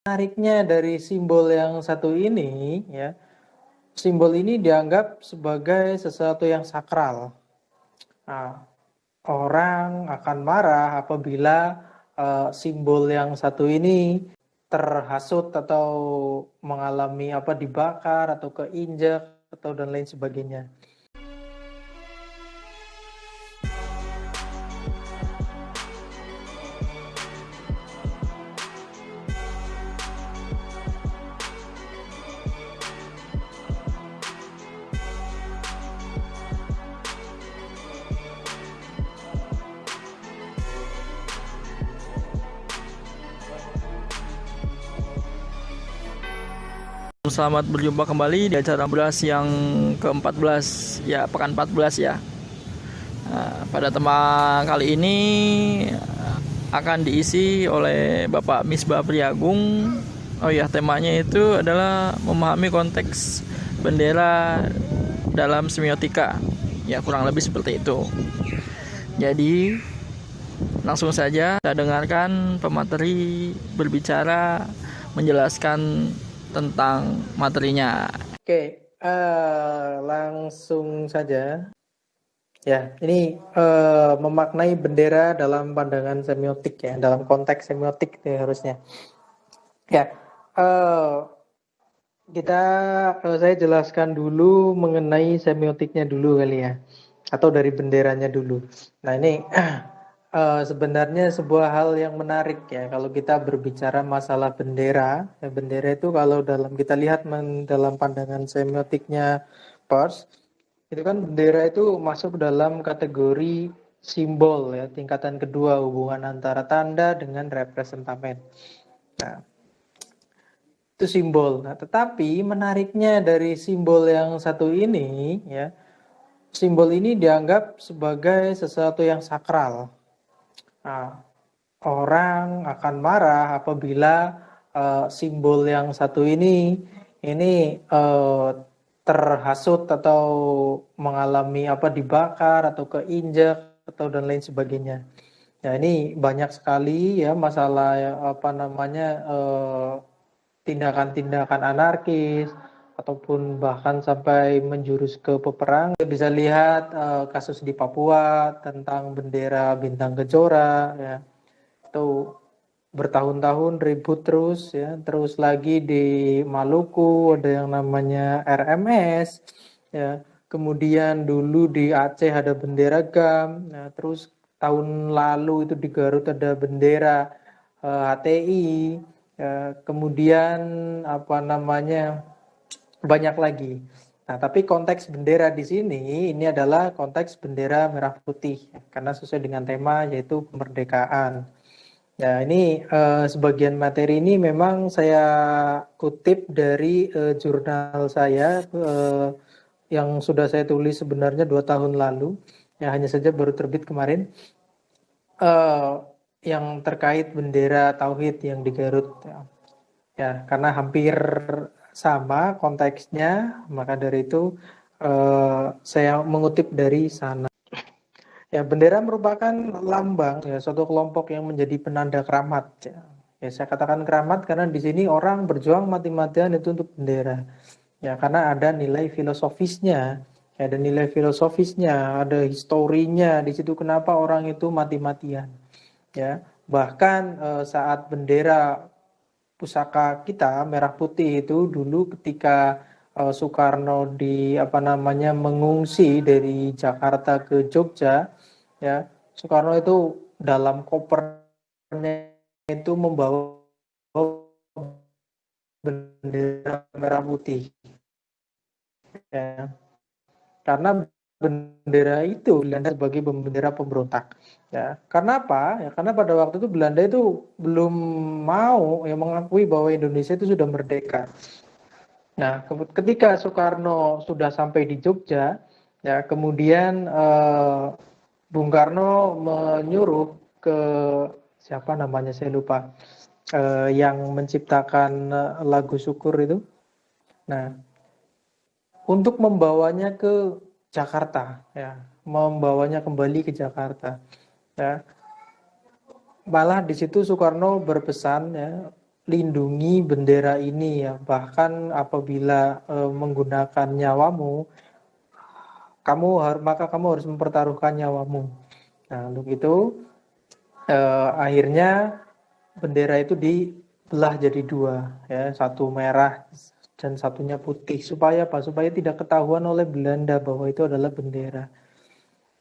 Menariknya dari simbol yang satu ini, ya, simbol ini dianggap sebagai sesuatu yang sakral. Nah, orang akan marah apabila simbol yang satu ini terhasut atau mengalami dibakar atau keinjak atau dan lain sebagainya. Selamat berjumpa kembali di acara beras yang ke-14 ya, pekan 14 ya. Pada tema kali ini akan diisi oleh Bapak Misbah Priagung. Oh ya, temanya itu adalah memahami konteks bendera dalam semiotika. Ya, kurang lebih seperti itu. Jadi langsung saja kita dengarkan pemateri berbicara menjelaskan tentang materinya. Oke, langsung saja. Ya, ini memaknai bendera dalam pandangan semiotik ya, dalam konteks semiotik ya, harusnya. Ya, saya jelaskan dulu mengenai semiotiknya dulu kali ya, atau dari benderanya dulu. Nah ini sebenarnya sebuah hal yang menarik ya kalau kita berbicara masalah bendera. Ya, bendera itu kalau kita lihat dalam pandangan semiotiknya Peirce, itu kan bendera itu masuk dalam kategori simbol ya, tingkatan kedua, hubungan antara tanda dengan representamen. Nah, itu simbol. Nah, tetapi menariknya dari simbol yang satu ini ya, simbol ini dianggap sebagai sesuatu yang sakral. Nah, orang akan marah apabila simbol yang satu ini terhasut atau mengalami dibakar atau keinjak atau dan lain sebagainya. Ya ini banyak sekali ya masalah tindakan-tindakan anarkis ataupun bahkan sampai menjurus ke peperangan. Kita bisa lihat kasus di Papua tentang bendera bintang kejora ya. Itu bertahun-tahun ribut terus ya, terus lagi di Maluku ada yang namanya RMS ya, kemudian dulu di Aceh ada bendera GAM, nah, terus tahun lalu itu di Garut ada bendera HTI ya, kemudian banyak lagi. Nah, tapi konteks bendera di sini ini adalah konteks bendera merah putih karena sesuai dengan tema yaitu kemerdekaan. Ya, ini sebagian materi ini memang saya kutip dari jurnal saya yang sudah saya tulis sebenarnya 2 tahun lalu. Ya, hanya saja baru terbit kemarin. Yang terkait bendera Tauhid yang di Garut. Ya, karena hampir sama konteksnya, maka dari itu saya mengutip dari sana. Ya, bendera merupakan lambang ya suatu kelompok yang menjadi penanda keramat. Ya. Ya, saya katakan keramat karena di sini orang berjuang mati-matian itu untuk bendera. Ya, karena ada nilai filosofisnya, ya, ada nilai filosofisnya, ada historinya di situ kenapa orang itu mati-matian. Ya, bahkan saat bendera pusaka kita merah putih itu dulu ketika Soekarno mengungsi dari Jakarta ke Jogja ya, Soekarno itu dalam kopernya itu membawa bendera merah putih ya, karena bendera itu Belanda sebagai bendera pemberontak ya. Karena apa ya, karena pada waktu itu Belanda itu belum mau ya mengakui bahwa Indonesia itu sudah merdeka. Nah, ketika Soekarno sudah sampai di Jogja ya, kemudian Bung Karno menyuruh ke siapa namanya saya lupa, yang menciptakan lagu syukur itu. Nah, untuk membawanya ke Jakarta, ya, membawanya kembali ke Jakarta. Ya. Malah di situ Soekarno berpesan ya, lindungi bendera ini ya. Bahkan apabila menggunakan nyawamu, maka kamu harus mempertaruhkan nyawamu. Nah, untuk itu akhirnya bendera itu dibelah jadi dua, ya, satu merah dan satunya putih. Supaya apa? Supaya tidak ketahuan oleh Belanda bahwa itu adalah bendera.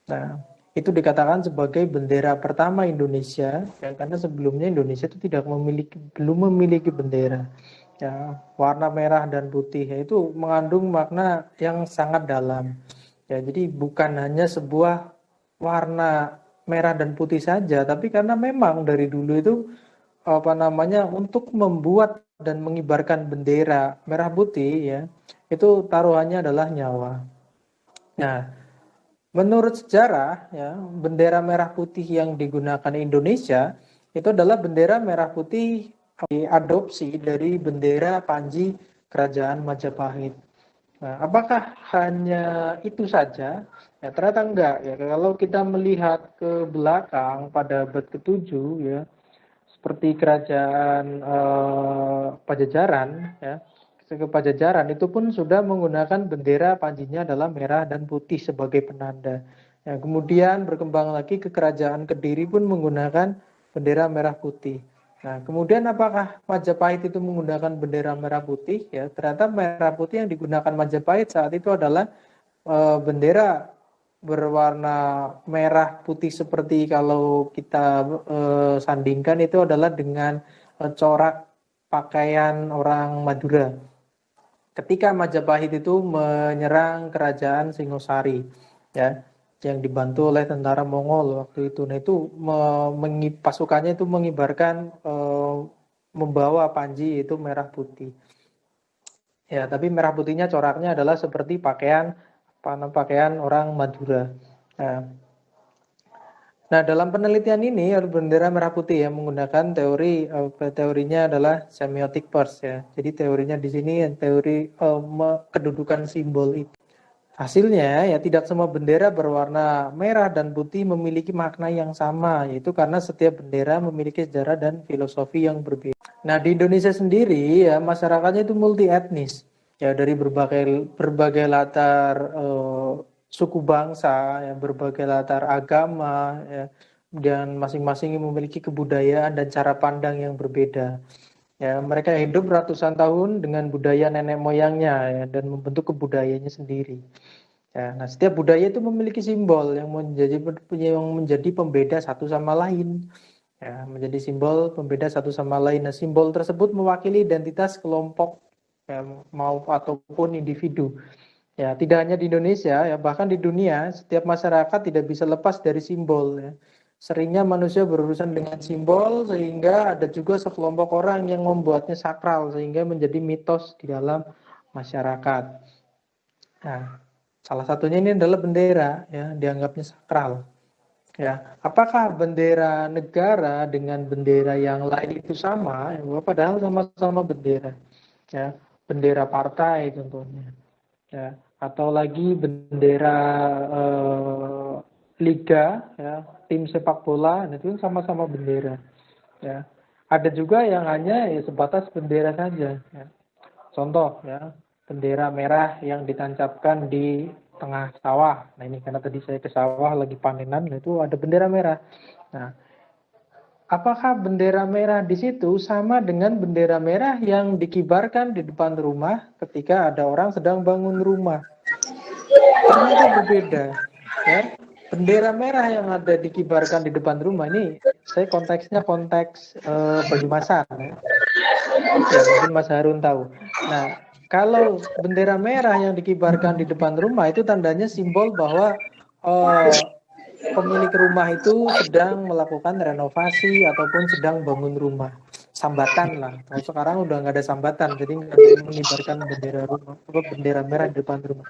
Nah, itu dikatakan sebagai bendera pertama Indonesia, ya, karena sebelumnya Indonesia itu belum memiliki bendera. Ya, warna merah dan putih itu mengandung makna yang sangat dalam. Ya, jadi bukan hanya sebuah warna merah dan putih saja, tapi karena memang dari dulu itu untuk membuat dan mengibarkan bendera merah putih ya, itu taruhannya adalah nyawa. Nah, menurut sejarah ya, bendera merah putih yang digunakan Indonesia itu adalah bendera merah putih diadopsi dari bendera Panji Kerajaan Majapahit. Nah, apakah hanya itu saja? Ya, ternyata enggak ya. Kalau kita melihat ke belakang pada abad ke-7 ya, seperti kerajaan Pajajaran ya, ke Pajajaran itu pun sudah menggunakan bendera panjinya adalah merah dan putih sebagai penanda. Ya, kemudian berkembang lagi ke kerajaan Kediri pun menggunakan bendera merah putih. Nah, kemudian apakah Majapahit itu menggunakan bendera merah putih? Ya, ternyata merah putih yang digunakan Majapahit saat itu adalah bendera berwarna merah putih seperti kalau kita sandingkan itu adalah dengan corak pakaian orang Madura. Ketika Majapahit itu menyerang kerajaan Singosari, ya, yang dibantu oleh tentara Mongol waktu itu. Nah, itu pasukannya itu mengibarkan membawa panji itu merah putih. Ya, tapi merah putihnya coraknya adalah seperti pakaian orang Madura. Nah, dalam penelitian ini bendera merah putih ya menggunakan teorinya adalah semiotic pairs ya. Jadi teorinya di sini teori kedudukan simbol itu. Hasilnya ya tidak semua bendera berwarna merah dan putih memiliki makna yang sama, yaitu karena setiap bendera memiliki sejarah dan filosofi yang berbeda. Nah, di Indonesia sendiri ya masyarakatnya itu multi etnis. Ya, dari berbagai latar suku bangsa, ya, berbagai latar agama, ya, dan masing-masing memiliki kebudayaan dan cara pandang yang berbeda. Ya, mereka hidup ratusan tahun dengan budaya nenek moyangnya ya, dan membentuk kebudayaannya sendiri. Ya, nah setiap budaya itu memiliki simbol yang menjadi pembeda satu sama lain. Ya, menjadi simbol pembeda satu sama lain. Nah, simbol tersebut mewakili identitas kelompok ya, ataupun individu. Ya, tidak hanya di Indonesia, ya bahkan di dunia, setiap masyarakat tidak bisa lepas dari simbol. Ya. Seringnya manusia berurusan dengan simbol, sehingga ada juga sekelompok orang yang membuatnya sakral, sehingga menjadi mitos di dalam masyarakat. Nah, salah satunya ini adalah bendera, ya dianggapnya sakral. Ya, apakah bendera negara dengan bendera yang lain itu sama? Ya, padahal sama-sama bendera. Ya, bendera partai contohnya. Ya, atau lagi bendera liga, ya, tim sepak bola, itu sama-sama bendera. Ya, ada juga yang hanya ya, sebatas bendera saja. Ya. Contoh, ya, bendera merah yang ditancapkan di tengah sawah. Nah, ini karena tadi saya ke sawah lagi panenan, itu ada bendera merah. Nah, apakah bendera merah di situ sama dengan bendera merah yang dikibarkan di depan rumah ketika ada orang sedang bangun rumah? Ternyata berbeda. Ya, bendera merah yang ada dikibarkan di depan rumah ini, saya konteksnya konteks Banyumasan. Ya. Ya, mungkin Mas Harun tahu. Nah, kalau bendera merah yang dikibarkan di depan rumah itu tandanya simbol bahwa pemilik rumah itu sedang melakukan renovasi ataupun sedang bangun rumah. Sambatan lah. Kalau sekarang udah nggak ada sambatan, jadi nggak ada yang mengibarkan bendera merah di depan rumah.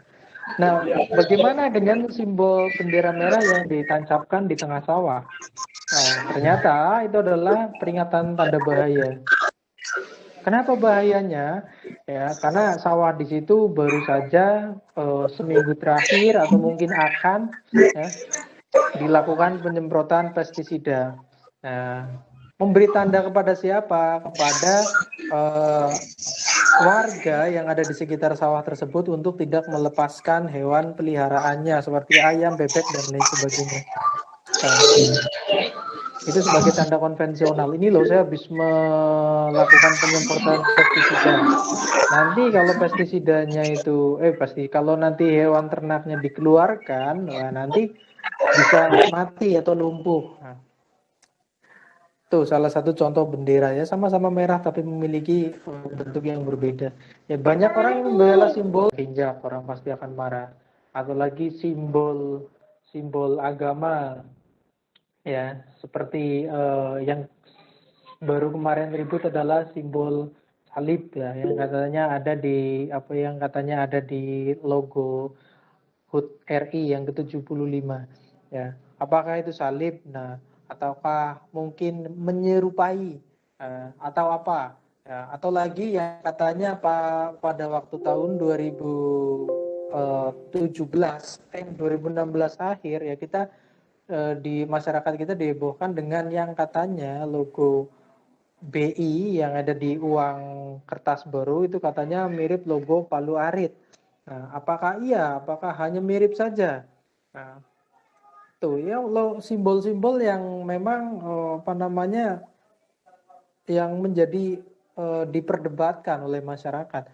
Nah, bagaimana dengan simbol bendera merah yang ditancapkan di tengah sawah? Nah, ternyata itu adalah peringatan tanda bahaya. Kenapa bahayanya? Ya, karena sawah di situ baru saja seminggu terakhir atau mungkin akan ya, dilakukan penyemprotan pestisida. Nah, Memberi tanda kepada siapa? Kepada warga yang ada di sekitar sawah tersebut untuk tidak melepaskan hewan peliharaannya seperti ayam, bebek, dan lain sebagainya. Itu sebagai tanda konvensional. Ini loh, saya habis melakukan penyemprotan pestisida. Nanti kalau pestisidanya itu, kalau nanti hewan ternaknya dikeluarkan, nanti bisa mati atau lumpuh. Nah, tuh salah satu contoh bendera ya, sama-sama merah tapi memiliki bentuk yang berbeda. Ya banyak orang yang membela simbol hinjab, orang pasti akan marah. Atau lagi simbol agama ya, seperti yang baru kemarin ribut adalah simbol salib ya, yang katanya ada di logo HUT RI yang ke-75 ya. Apakah itu salib? Nah, ataukah mungkin menyerupai atau apa? Ya, atau lagi yang katanya pada waktu tahun 2017 2016 akhir ya, kita di masyarakat kita dihebohkan dengan yang katanya logo BI yang ada di uang kertas baru itu katanya mirip logo Palu Arit. Nah, apakah iya? Apakah hanya mirip saja? Nah, tuh ya lo simbol-simbol yang memang yang menjadi diperdebatkan oleh masyarakat.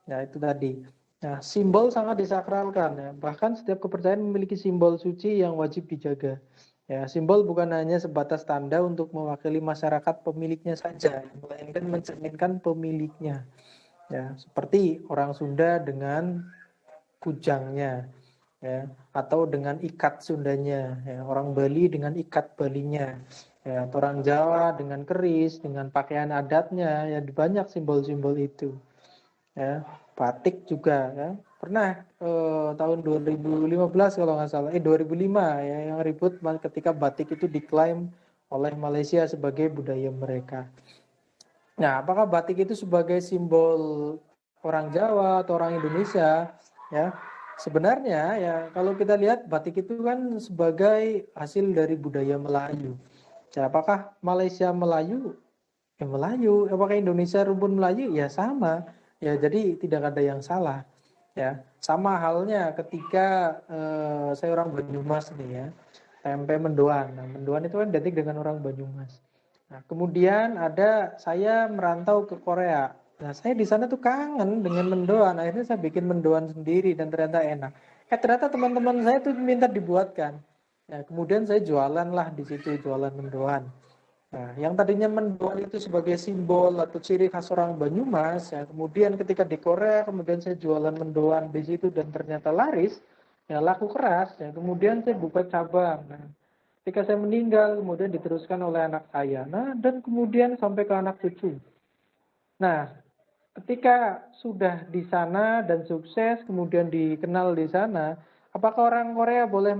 Nah, itu tadi. Nah, simbol sangat disakralkan ya. Bahkan setiap kepercayaan memiliki simbol suci yang wajib dijaga. Ya, simbol bukan hanya sebatas tanda untuk mewakili masyarakat pemiliknya saja, melainkan mencerminkan pemiliknya. Ya, seperti orang Sunda dengan kujangnya, ya, atau dengan ikat Sundanya, ya, orang Bali dengan ikat Balinya, ya, atau orang Jawa dengan keris, dengan pakaian adatnya, ya banyak simbol-simbol itu. Ya, batik juga, ya. Pernah tahun 2015 kalau nggak salah, 2005 ya, yang ribut ketika batik itu diklaim oleh Malaysia sebagai budaya mereka. Nah, apakah batik itu sebagai simbol orang Jawa atau orang Indonesia? Ya, sebenarnya ya kalau kita lihat batik itu kan sebagai hasil dari budaya Melayu. Ya, apakah Malaysia Melayu? Ya Melayu. Apakah Indonesia rumpun Melayu? Ya sama. Ya jadi tidak ada yang salah. Ya, sama halnya ketika saya orang Banyumas nih ya, tempe mendoan. Nah, mendoan itu kan identik dengan orang Banyumas. Nah, kemudian saya merantau ke Korea. Nah, saya di sana tuh kangen dengan mendoan. Akhirnya saya bikin mendoan sendiri dan ternyata enak. Ternyata teman-teman saya tuh minta dibuatkan. Nah, kemudian saya jualan lah di situ, jualan mendoan. Nah, yang tadinya mendoan itu sebagai simbol atau ciri khas orang Banyumas, ya, kemudian ketika di Korea, kemudian saya jualan mendoan di situ dan ternyata laris, ya laku keras, ya kemudian saya buka cabang. Nah, ketika saya meninggal, kemudian diteruskan oleh anak saya. Nah, dan kemudian sampai ke anak cucu. Nah, ketika sudah di sana dan sukses, kemudian dikenal di sana, apakah orang Korea boleh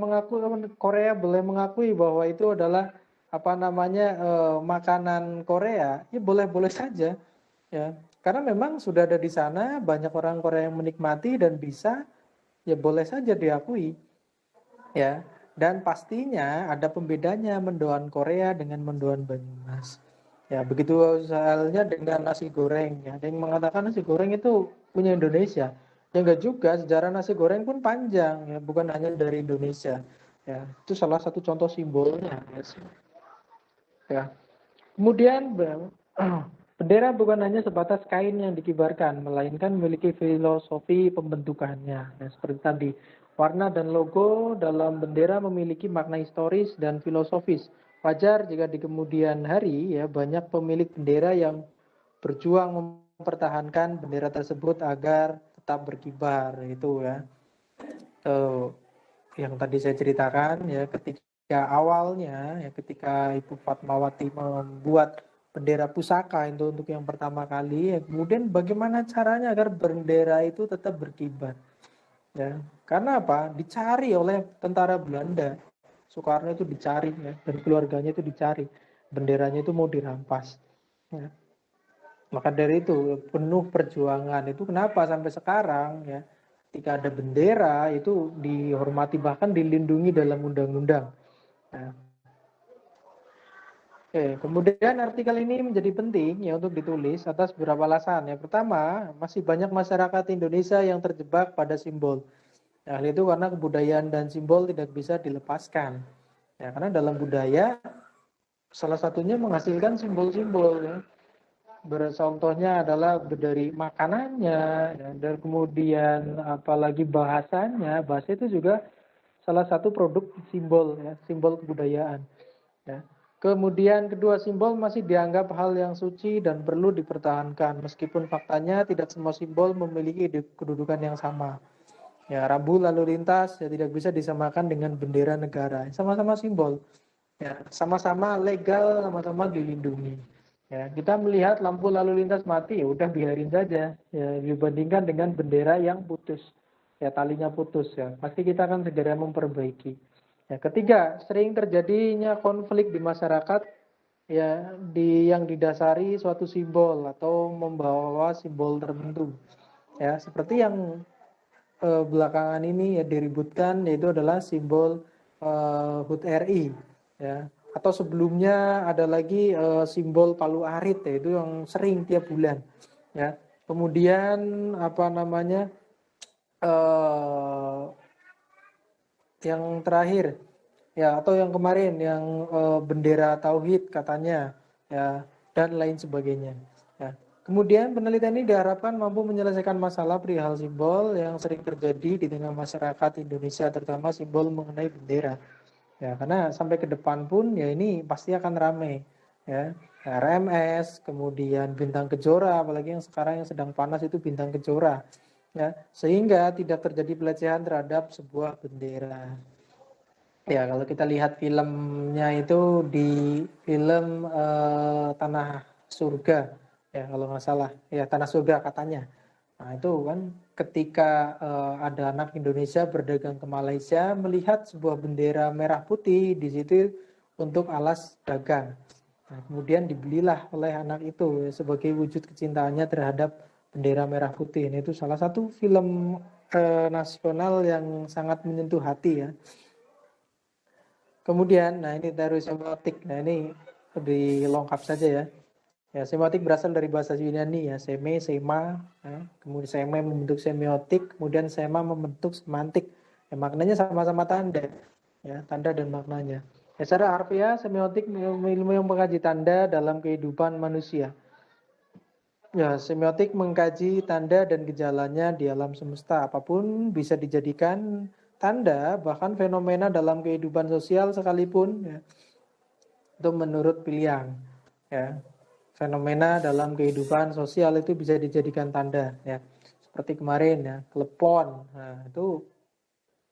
mengakui bahwa itu adalah makanan Korea? Ya boleh-boleh saja, ya. Karena memang sudah ada di sana, banyak orang Korea yang menikmati dan bisa, ya boleh saja diakui, ya. Dan pastinya ada pembedanya mendoan Korea dengan mendoan Banyumas. Ya, begitu halnya dengan nasi goreng. Ya. Ada yang mengatakan nasi goreng itu punya Indonesia. Ya enggak juga, sejarah nasi goreng pun panjang, ya, bukan hanya dari Indonesia. Ya, itu salah satu contoh simbolnya. Ya. Kemudian bendera bukan hanya sebatas kain yang dikibarkan, melainkan memiliki filosofi pembentukannya. Ya, seperti tadi, warna dan logo dalam bendera memiliki makna historis dan filosofis. Wajar jika di kemudian hari ya banyak pemilik bendera yang berjuang mempertahankan bendera tersebut agar tetap berkibar, itu ya. Yang tadi saya ceritakan ya, ketika awalnya ya ketika Ibu Fatmawati membuat bendera pusaka itu untuk yang pertama kali, ya, kemudian bagaimana caranya agar bendera itu tetap berkibar. Ya, karena apa? Dicari oleh tentara Belanda. Soekarno itu dicari ya, dan keluarganya itu dicari. Benderanya itu mau dirampas. Ya. Maka dari itu penuh perjuangan itu kenapa sampai sekarang ya ketika ada bendera itu dihormati bahkan dilindungi dalam undang-undang. Nah, Oke, kemudian artikel ini menjadi penting ya untuk ditulis atas beberapa alasan. Yang pertama, masih banyak masyarakat Indonesia yang terjebak pada simbol. Nah, hal itu karena kebudayaan dan simbol tidak bisa dilepaskan. Ya, karena dalam budaya salah satunya menghasilkan simbol-simbol ya. Contohnya adalah dari makanannya ya, dan kemudian apalagi bahasanya. Bahasa itu juga salah satu produk simbol ya, simbol kebudayaan. Ya. Kemudian kedua, simbol masih dianggap hal yang suci dan perlu dipertahankan meskipun faktanya tidak semua simbol memiliki kedudukan yang sama. Ya, rambu lalu lintas ya tidak bisa disamakan dengan bendera negara. Sama-sama simbol. Ya, sama-sama legal, sama-sama dilindungi. Ya, kita melihat lampu lalu lintas mati, ya udah biarin saja. Ya, dibandingkan dengan bendera yang putus. Ya, talinya putus ya. Pasti kita akan segera memperbaiki. Ya, ketiga, sering terjadinya konflik di masyarakat ya yang didasari suatu simbol atau membawa simbol tertentu. Ya, seperti yang belakangan ini ya diributkan, yaitu adalah simbol HUT RI ya. Atau sebelumnya ada lagi simbol Palu Arit ya, itu yang sering tiap bulan ya. Kemudian apa namanya eh, yang terakhir ya, atau yang kemarin yang bendera tauhid katanya ya, dan lain sebagainya ya. Kemudian penelitian ini diharapkan mampu menyelesaikan masalah perihal simbol yang sering terjadi di tengah masyarakat Indonesia, terutama simbol mengenai bendera ya, karena sampai ke depan pun ya ini pasti akan ramai ya. RMS, kemudian bintang kejora, apalagi yang sekarang yang sedang panas itu bintang kejora ya, sehingga tidak terjadi pelecehan terhadap sebuah bendera. Ya, kalau kita lihat filmnya itu di film Tanah Surga, ya kalau nggak salah, ya Tanah Surga katanya. Nah itu kan ketika ada anak Indonesia berdagang ke Malaysia melihat sebuah bendera merah putih di situ untuk alas dagang. Nah, kemudian dibelilah oleh anak itu ya, sebagai wujud kecintaannya terhadap bendera merah putih. Ini itu salah satu film nasional yang sangat menyentuh hati ya. Kemudian, nah ini dari semiotik. Nah ini lebih lengkap saja ya. Ya, semiotik berasal dari bahasa Yunani ya, seme, sema, ya. Kemudian seme membentuk semiotik, kemudian sema membentuk semantik. Ya, maknanya sama-sama tanda, ya, tanda dan maknanya. Ya, secara harfiah, semiotik ilmu yang mengkaji tanda dalam kehidupan manusia. Ya, semiotik mengkaji tanda dan gejalanya di alam semesta. Apapun bisa dijadikan tanda, bahkan fenomena dalam kehidupan sosial sekalipun ya. Itu menurut Piliang ya. Fenomena dalam kehidupan sosial itu bisa dijadikan tanda ya. Seperti kemarin ya, telepon. Nah, itu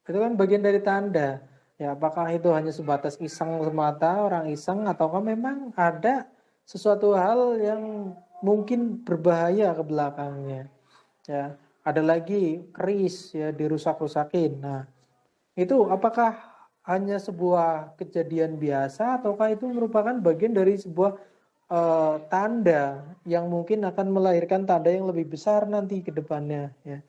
kan bagian dari tanda. Ya, apakah itu hanya sebatas iseng semata, orang iseng, ataukah memang ada sesuatu hal yang mungkin berbahaya ke belakangnya. Ya, ada lagi keris ya dirusak-rusakin. Nah, itu apakah hanya sebuah kejadian biasa ataukah itu merupakan bagian dari sebuah tanda yang mungkin akan melahirkan tanda yang lebih besar nanti ke depannya ya.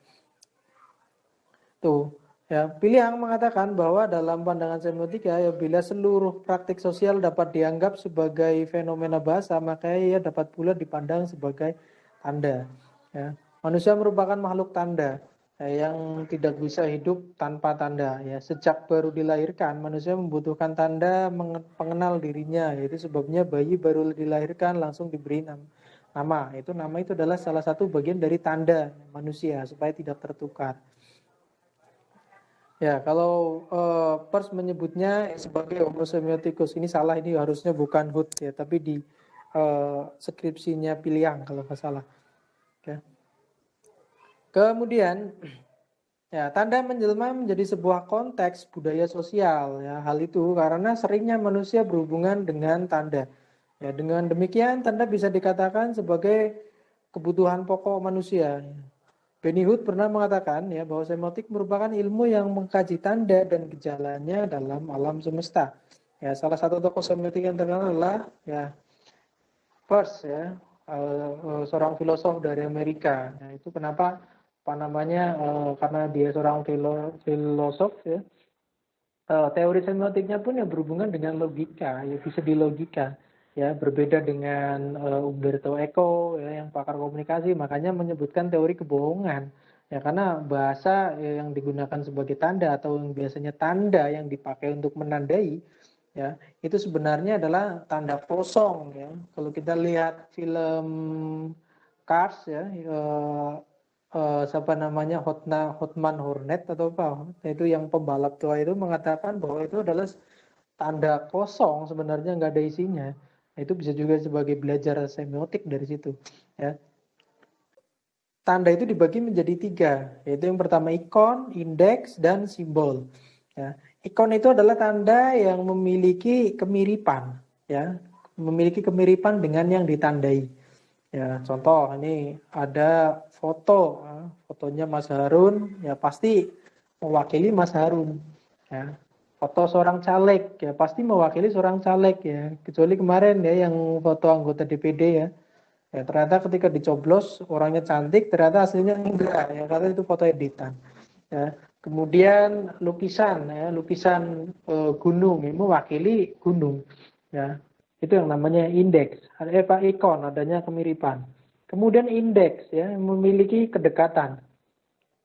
Tuh, ya, Piliang mengatakan bahwa dalam pandangan semiotika ya bila seluruh praktik sosial dapat dianggap sebagai fenomena bahasa, maka ia dapat pula dipandang sebagai tanda. Ya. Manusia merupakan makhluk tanda ya, yang tidak bisa hidup tanpa tanda. Ya. Sejak baru dilahirkan, manusia membutuhkan tanda pengenal dirinya. Yaitu sebabnya bayi baru dilahirkan langsung diberi nama. Nama itu adalah salah satu bagian dari tanda manusia supaya tidak tertukar. Ya, kalau Peirce menyebutnya sebagai Homo semioticus, ini salah, ini harusnya bukan HUT ya, tapi di skripsinya Piliang kalau nggak salah. Ya. Kemudian, ya tanda menjelma menjadi sebuah konteks budaya sosial. Ya, hal itu karena seringnya manusia berhubungan dengan tanda. Ya, dengan demikian tanda bisa dikatakan sebagai kebutuhan pokok manusia. Benny Hood pernah mengatakan ya bahwa semiotik merupakan ilmu yang mengkaji tanda dan gejalanya dalam alam semesta. Ya, salah satu tokoh semiotik yang terkenal adalah ya Peirce ya, seorang filosof dari Amerika. Nah, itu kenapa apa namanya karena dia seorang filosof ya. Teori semiotiknya pun ya berhubungan dengan logika, ya bisa dilogika. ya, berbeda dengan Umberto Eco ya, yang pakar komunikasi, makanya menyebutkan teori kebohongan. Ya, karena bahasa yang digunakan sebagai tanda atau yang biasanya tanda yang dipakai untuk menandai, ya, itu sebenarnya adalah tanda kosong ya. Kalau kita lihat film Cars ya, siapa namanya, Hotman Hornet atau apa, itu yang pembalap tua itu mengatakan bahwa itu adalah tanda kosong, sebenarnya nggak ada isinya. Nah, itu bisa juga sebagai belajar semiotik dari situ ya. Tanda itu dibagi menjadi 3, yaitu yang pertama ikon, indeks, dan simbol ya. Ikon itu adalah tanda yang memiliki kemiripan ya, memiliki kemiripan dengan yang ditandai ya. Contoh, ini ada foto ya, fotonya Mas Harun ya, pasti mewakili Mas Harun ya. Foto seorang caleg ya, pasti mewakili seorang caleg ya, kecuali kemarin ya yang foto anggota DPD ya. Ya, ternyata ketika dicoblos orangnya cantik, ternyata hasilnya enggak ya, karena itu foto editan ya. Kemudian lukisan ya, lukisan gunung ini mewakili gunung ya, itu yang namanya indeks. Pak, ikon, adanya kemiripan. Kemudian indeks ya, memiliki kedekatan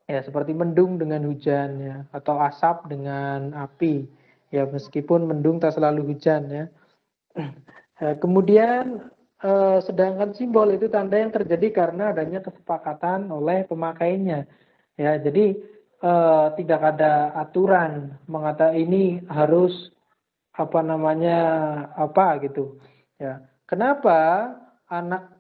ya, seperti mendung dengan hujan ya, atau asap dengan api ya, meskipun mendung tak selalu hujan ya. Kemudian sedangkan simbol itu tanda yang terjadi karena adanya kesepakatan oleh pemakainya ya. Jadi tidak ada aturan mengatakan ini harus apa namanya apa gitu ya. Kenapa anak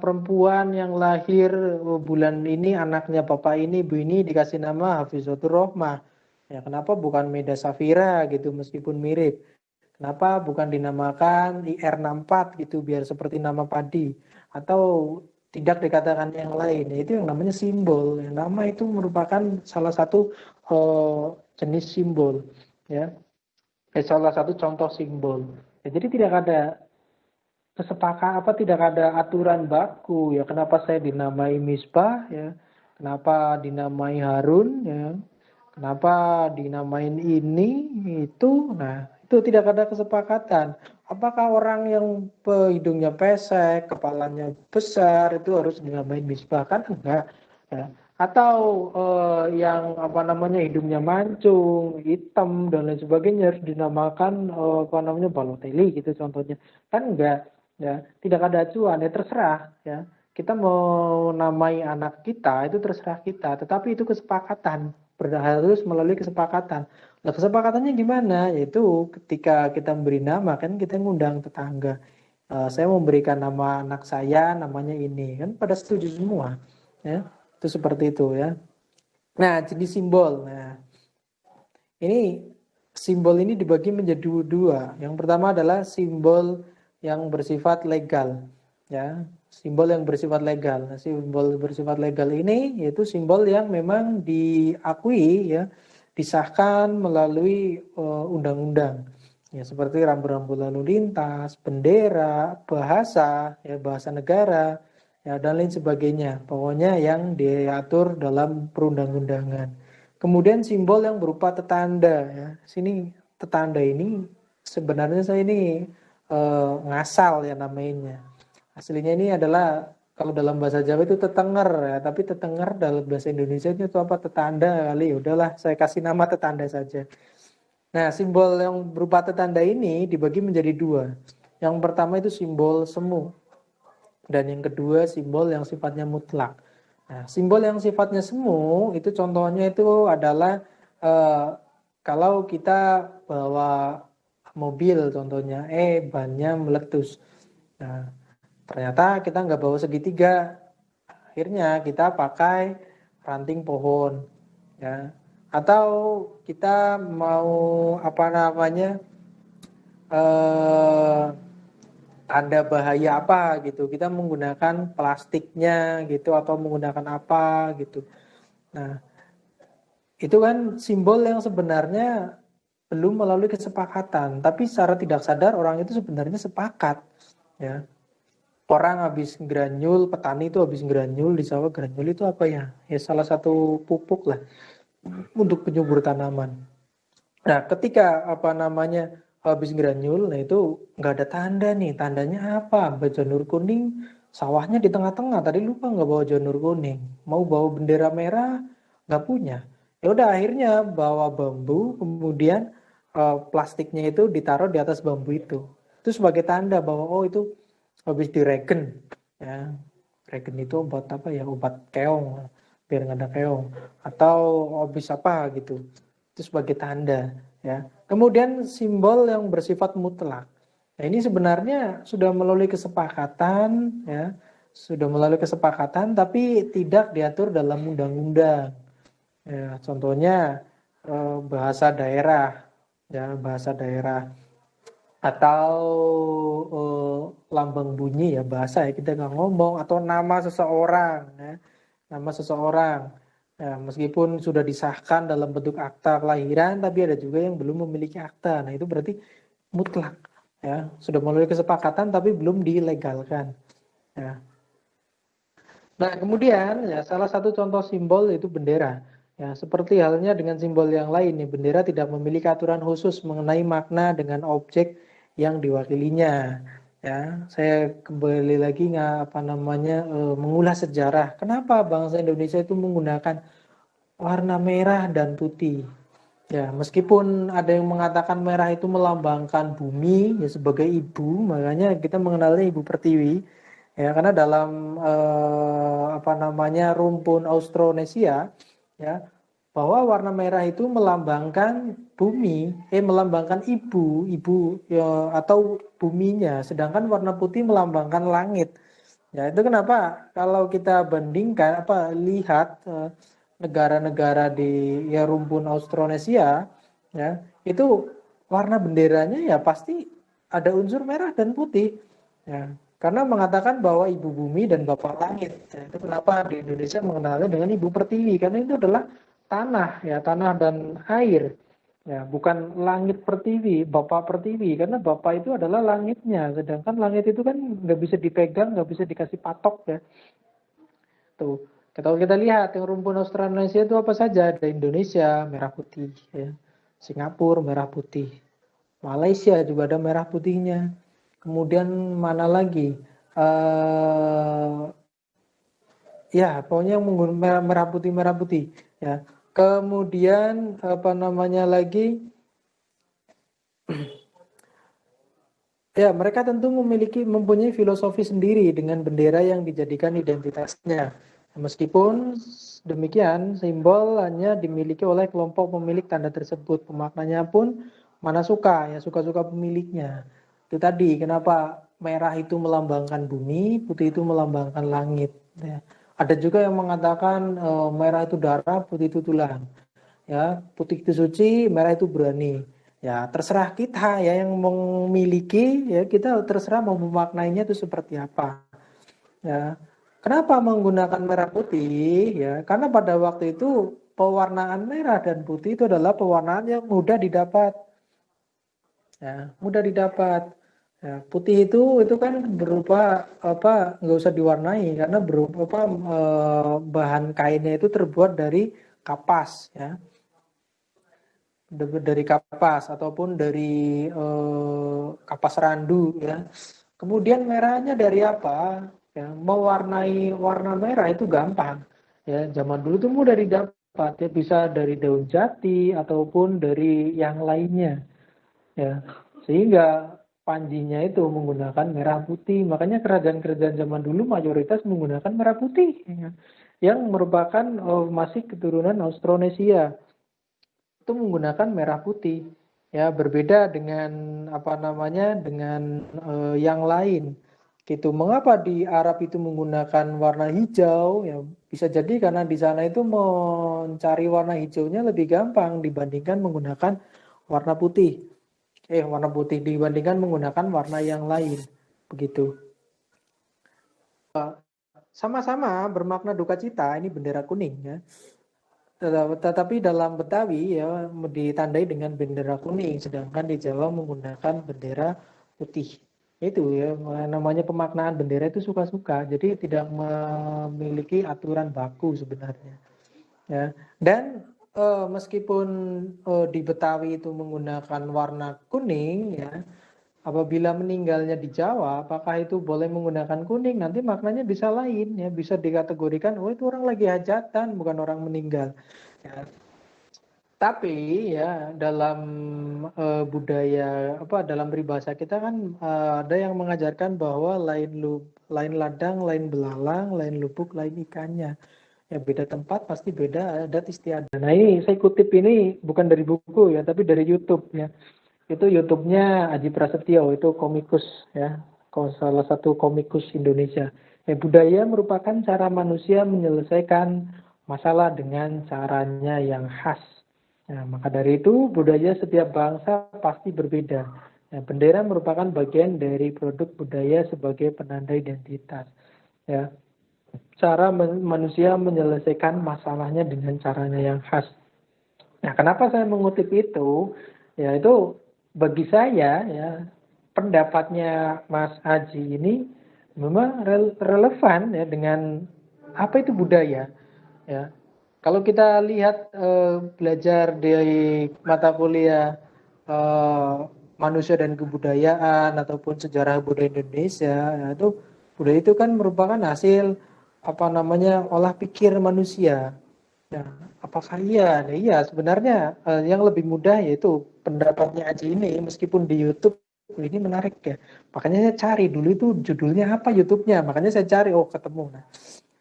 perempuan yang lahir bulan ini, anaknya bapak ini, ibu ini, dikasih nama Hafizatur Rohmah ya? Kenapa bukan Meda Safira gitu, meskipun mirip? Kenapa bukan dinamakan IR64 gitu, biar seperti nama padi, atau tidak dikatakan yang lain? Itu yang namanya simbol. Yang nama itu merupakan salah satu jenis simbol ya. Salah satu contoh simbol. Ya, jadi tidak ada tidak ada aturan baku ya. Kenapa saya dinamai Misbah ya? Kenapa dinamai Harun ya? Kenapa dinamain ini itu? Nah, itu tidak ada kesepakatan. Apakah orang yang hidungnya pesek, kepalanya besar itu harus dinamain Misbah? Kan enggak ya. Atau yang apa namanya hidungnya mancung, hitam dan lain sebagainya harus dinamakan apa namanya Balotelli gitu contohnya. Kan enggak ya, tidak ada acuan ya, terserah ya. Kita mau namai anak kita itu terserah kita, tetapi itu kesepakatan, harus melalui kesepakatan. Nah, kesepakatannya gimana? Yaitu ketika kita memberi nama kan kita ngundang tetangga. Saya memberikan nama anak saya namanya ini, kan pada setuju semua ya. Itu seperti itu ya. Nah, jenis simbol. Nah, ini simbol ini dibagi menjadi dua. Yang pertama adalah simbol yang bersifat legal ya, simbol yang bersifat legal. Nah, simbol bersifat legal ini yaitu simbol yang memang diakui ya, disahkan melalui undang-undang ya, seperti rambu-rambu lalu lintas, bendera, bahasa ya, bahasa negara ya, dan lain sebagainya, pokoknya yang diatur dalam perundang-undangan. Kemudian simbol yang berupa tetanda ya, sini tetanda ini sebenarnya saya ini ngasal ya namanya. Aslinya ini adalah kalau dalam bahasa Jawa itu tetenger ya, tapi tetenger dalam bahasa Indonesia itu apa, tetanda kali. Ya udahlah, saya kasih nama tetanda saja. Nah, simbol yang berupa tetanda ini dibagi menjadi dua. Yang pertama itu simbol semu, dan yang kedua simbol yang sifatnya mutlak. Nah, simbol yang sifatnya semu itu contohnya itu adalah kalau kita bawa mobil contohnya, bannya meletus. Nah, ternyata kita nggak bawa segitiga, akhirnya kita pakai ranting pohon, ya. Atau kita mau apa namanya, tanda bahaya apa gitu, kita menggunakan plastiknya gitu, atau menggunakan apa gitu. Nah, itu kan simbol yang sebenarnya belum melalui kesepakatan, tapi secara tidak sadar orang itu sebenarnya sepakat ya. Orang habis granul, petani itu habis granul di sawah. Granul itu apa ya? Ya salah satu pupuk lah untuk penyubur tanaman. Nah, ketika apa namanya habis granul, nah itu nggak ada tanda nih. Tandanya apa? Janur kuning, sawahnya di tengah-tengah. Tadi lupa nggak bawa janur kuning. Mau bawa bendera merah, nggak punya. Ya udah akhirnya bawa bambu, kemudian plastiknya itu ditaruh di atas bambu itu. Itu sebagai tanda bahwa oh itu habis diregen. Ya, regen itu obat apa ya? Obat keong, biar nggak ada keong. Atau habis apa gitu. Itu sebagai tanda. Ya. Kemudian simbol yang bersifat mutlak. Nah, ini sebenarnya sudah melalui kesepakatan, ya, sudah melalui kesepakatan, tapi tidak diatur dalam undang-undang. Ya, contohnya bahasa daerah, ya, bahasa daerah atau lambang bunyi ya bahasa ya kita nggak ngomong atau nama seseorang, ya, nama seseorang. Ya, meskipun sudah disahkan dalam bentuk akta kelahiran, tapi ada juga yang belum memiliki akta. Nah, itu berarti mutlak. Ya, sudah melalui kesepakatan tapi belum dilegalkan. Ya. Nah, kemudian ya salah satu contoh simbol itu bendera. Ya, seperti halnya dengan simbol yang lain nih, bendera tidak memiliki aturan khusus mengenai makna dengan objek yang diwakilinya. Ya, saya kembali lagi mengulas sejarah. Kenapa bangsa Indonesia itu menggunakan warna merah dan putih? Ya, meskipun ada yang mengatakan merah itu melambangkan bumi ya sebagai ibu, makanya kita mengenalnya Ibu Pertiwi. Ya, karena dalam rumpun Austronesia ya, bahwa warna merah itu melambangkan bumi, melambangkan ibu ya, atau buminya, sedangkan warna putih melambangkan langit. Ya, itu kenapa kalau kita bandingkan lihat negara-negara di ya rumpun Austronesia ya, itu warna benderanya ya pasti ada unsur merah dan putih. Ya, karena mengatakan bahwa ibu bumi dan bapak langit. Ya, itu kenapa di Indonesia mengenalnya dengan Ibu Pertiwi karena itu adalah tanah ya, tanah dan air. Ya, bukan langit pertiwi, bapak pertiwi, karena bapak itu adalah langitnya, sedangkan langit itu kan nggak bisa dipegang, nggak bisa dikasih patok ya. Tuh, kalau kita lihat yang rumpun Australasia itu apa saja, ada Indonesia merah putih, ya. Singapura merah putih, Malaysia juga ada merah putihnya. Kemudian mana lagi? Ya, pokoknya yang menggunakan merah putih, ya. Kemudian lagi? Ya, mereka tentu mempunyai filosofi sendiri dengan bendera yang dijadikan identitasnya. Meskipun demikian, simbol hanya dimiliki oleh kelompok pemilik tanda tersebut. Pemaknanya pun mana suka, ya suka-suka pemiliknya. Itu tadi, kenapa merah itu melambangkan bumi, putih itu melambangkan langit. Ya. Ada juga yang mengatakan merah itu darah, putih itu tulang. Ya, putih itu suci, merah itu berani. Ya, terserah kita ya yang memiliki, ya kita terserah mau memaknainya itu seperti apa. Ya. Kenapa menggunakan merah putih? Ya, karena pada waktu itu pewarnaan merah dan putih itu adalah pewarnaan yang mudah didapat. Ya, mudah didapat. Ya, putih itu kan berupa nggak usah diwarnai karena berupa bahan kainnya itu terbuat dari kapas ya, dari kapas ataupun dari kapas randu ya. Kemudian merahnya dari apa? Ya, mewarnai warna merah itu gampang. Ya, zaman dulu tuh mudah didapat ya, bisa dari daun jati ataupun dari yang lainnya. Ya, sehingga panjinya itu menggunakan merah putih. Makanya kerajaan-kerajaan zaman dulu mayoritas menggunakan merah putih ya, yang merupakan masih keturunan Austronesia. Itu menggunakan merah putih ya, berbeda dengan dengan yang lain gitu. Mengapa di Arab itu menggunakan warna hijau ya, bisa jadi karena di sana itu mencari warna hijaunya lebih gampang dibandingkan menggunakan warna putih warna putih dibandingkan menggunakan warna yang lain begitu. Sama-sama bermakna duka cita, ini bendera kuning ya. Tetapi dalam Betawi ya ditandai dengan bendera kuning, sedangkan di Jawa menggunakan bendera putih. Itu ya namanya pemaknaan bendera itu suka-suka, jadi tidak memiliki aturan baku sebenarnya. Ya. Dan meskipun di Betawi itu menggunakan warna kuning ya, apabila meninggalnya di Jawa, apakah itu boleh menggunakan kuning? Nanti maknanya bisa lain ya, bisa dikategorikan, oh itu orang lagi hajatan, bukan orang meninggal. Ya. Tapi ya dalam budaya dalam peribahasa kita kan ada yang mengajarkan bahwa lain ladang, lain belalang, lain lubuk, lain ikannya. Ya beda tempat pasti beda adat istiadat. Nah ini saya kutip ini bukan dari buku ya, tapi dari YouTube ya. Itu YouTube-nya Aji Prasetyo, itu komikus ya, salah satu komikus Indonesia. Ya, budaya merupakan cara manusia menyelesaikan masalah dengan caranya yang khas. Nah, maka dari itu budaya setiap bangsa pasti berbeda. Ya, bendera merupakan bagian dari produk budaya sebagai penanda identitas. Ya, cara manusia menyelesaikan masalahnya dengan caranya yang khas. Nah, kenapa saya mengutip itu? Ya, itu bagi saya ya pendapatnya Mas Aji ini memang relevan ya dengan apa itu budaya. Ya, kalau kita lihat belajar di mata kuliah manusia dan kebudayaan ataupun sejarah budaya Indonesia, ya, itu budaya itu kan merupakan hasil olah pikir manusia. Nah, apakah iya? Nah, iya sebenarnya yang lebih mudah yaitu pendapatnya Aji ini meskipun di YouTube ini menarik ya. Makanya saya cari dulu itu judulnya apa YouTube-nya. Makanya saya cari ketemu. Nah,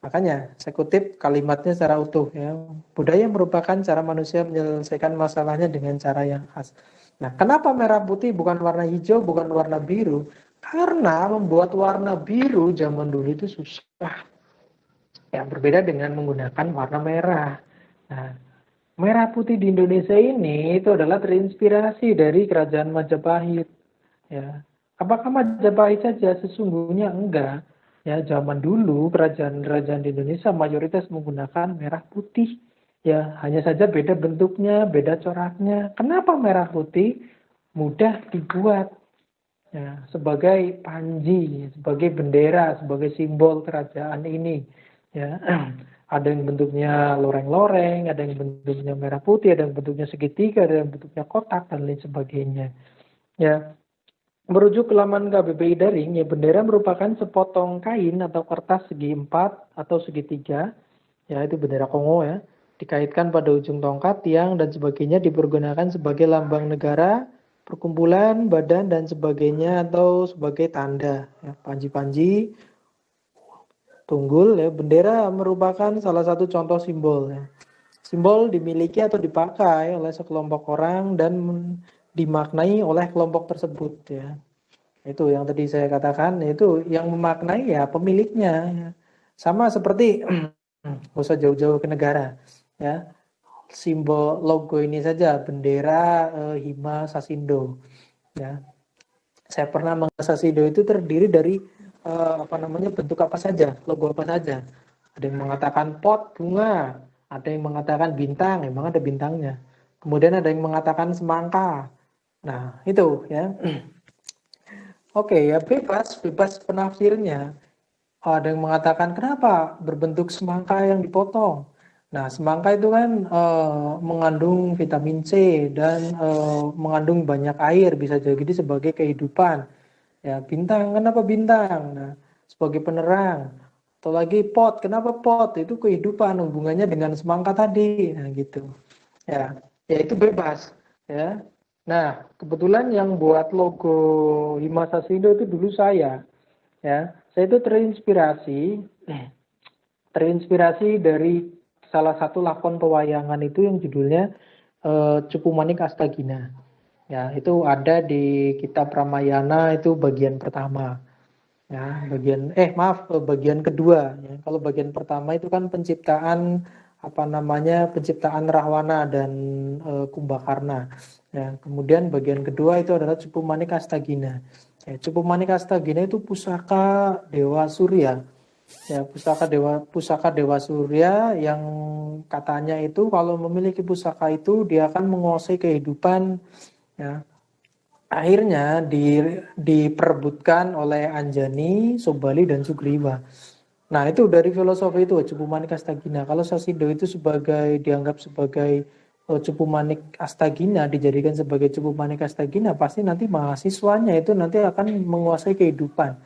makanya saya kutip kalimatnya secara utuh ya. Budaya merupakan cara manusia menyelesaikan masalahnya dengan cara yang khas. Nah, kenapa merah putih bukan warna hijau, bukan warna biru? Karena membuat warna biru zaman dulu itu susah. Ya, berbeda dengan menggunakan warna merah. Nah, merah putih di Indonesia ini itu adalah terinspirasi dari kerajaan Majapahit. Ya, apakah Majapahit saja? Sesungguhnya enggak. Ya, zaman dulu kerajaan-kerajaan di Indonesia mayoritas menggunakan merah putih. Ya, hanya saja beda bentuknya, beda coraknya. Kenapa merah putih? Mudah dibuat. Ya, sebagai panji, sebagai bendera, sebagai simbol kerajaan ini. Ya, ada yang bentuknya loreng-loreng, ada yang bentuknya merah putih, ada yang bentuknya segitiga, ada yang bentuknya kotak dan lain sebagainya. Ya, merujuk ke laman KBBI Daring, ya bendera merupakan sepotong kain atau kertas segi 4 atau segitiga, ya itu bendera Kongo ya, dikaitkan pada ujung tongkat, tiang dan sebagainya dipergunakan sebagai lambang negara, perkumpulan, badan dan sebagainya atau sebagai tanda. Ya, panji-panji, tunggul ya, bendera merupakan salah satu contoh simbol ya. Simbol dimiliki atau dipakai oleh sekelompok orang dan dimaknai oleh kelompok tersebut ya. Itu yang tadi saya katakan, itu yang memaknai ya pemiliknya ya. Sama seperti nggak usah jauh-jauh ke negara ya. Simbol logo ini saja bendera Hima Sasindo ya. Saya pernah Sasindo itu terdiri dari bentuk apa saja, logo apa saja. Ada yang mengatakan pot bunga, ada yang mengatakan bintang, memang ada bintangnya. Kemudian ada yang mengatakan semangka. Nah, itu ya. Oke, ya bebas penafsirnya. Ada yang mengatakan kenapa berbentuk semangka yang dipotong. Nah, semangka itu kan mengandung vitamin C dan mengandung banyak air, bisa jadi sebagai kehidupan. Ya, bintang, kenapa bintang? Nah, sebagai penerang. Atau lagi pot, kenapa pot? Itu kehidupan, hubungannya dengan semangka tadi. Nah, gitu. Ya itu bebas. Ya. Nah, kebetulan yang buat logo Hima Sasindo itu dulu saya. Ya, saya itu terinspirasi dari salah satu lakon pewayangan itu yang judulnya Cupu Manik Astagina. Ya, itu ada di kitab Ramayana itu bagian pertama. Ya, bagian kedua. Ya. Kalau bagian pertama itu kan penciptaan penciptaan Rahwana dan Kumbakarna. Ya, kemudian bagian kedua itu adalah Cupu Manik Astagina. Ya, Cupu Manik Astagina itu pusaka Dewa Surya. Ya, pusaka Dewa Surya yang katanya itu kalau memiliki pusaka itu dia akan menguasai kehidupan. Ya. Akhirnya diperebutkan oleh Anjani, Sobali dan Sugriwa. Nah, itu dari filosofi itu Cupu Manik Astagina. Kalau Sasindo itu dianggap sebagai Cupu Manik Astagina dijadikan sebagai Cupu Manik Astagina, pasti nanti mahasiswanya itu nanti akan menguasai kehidupan.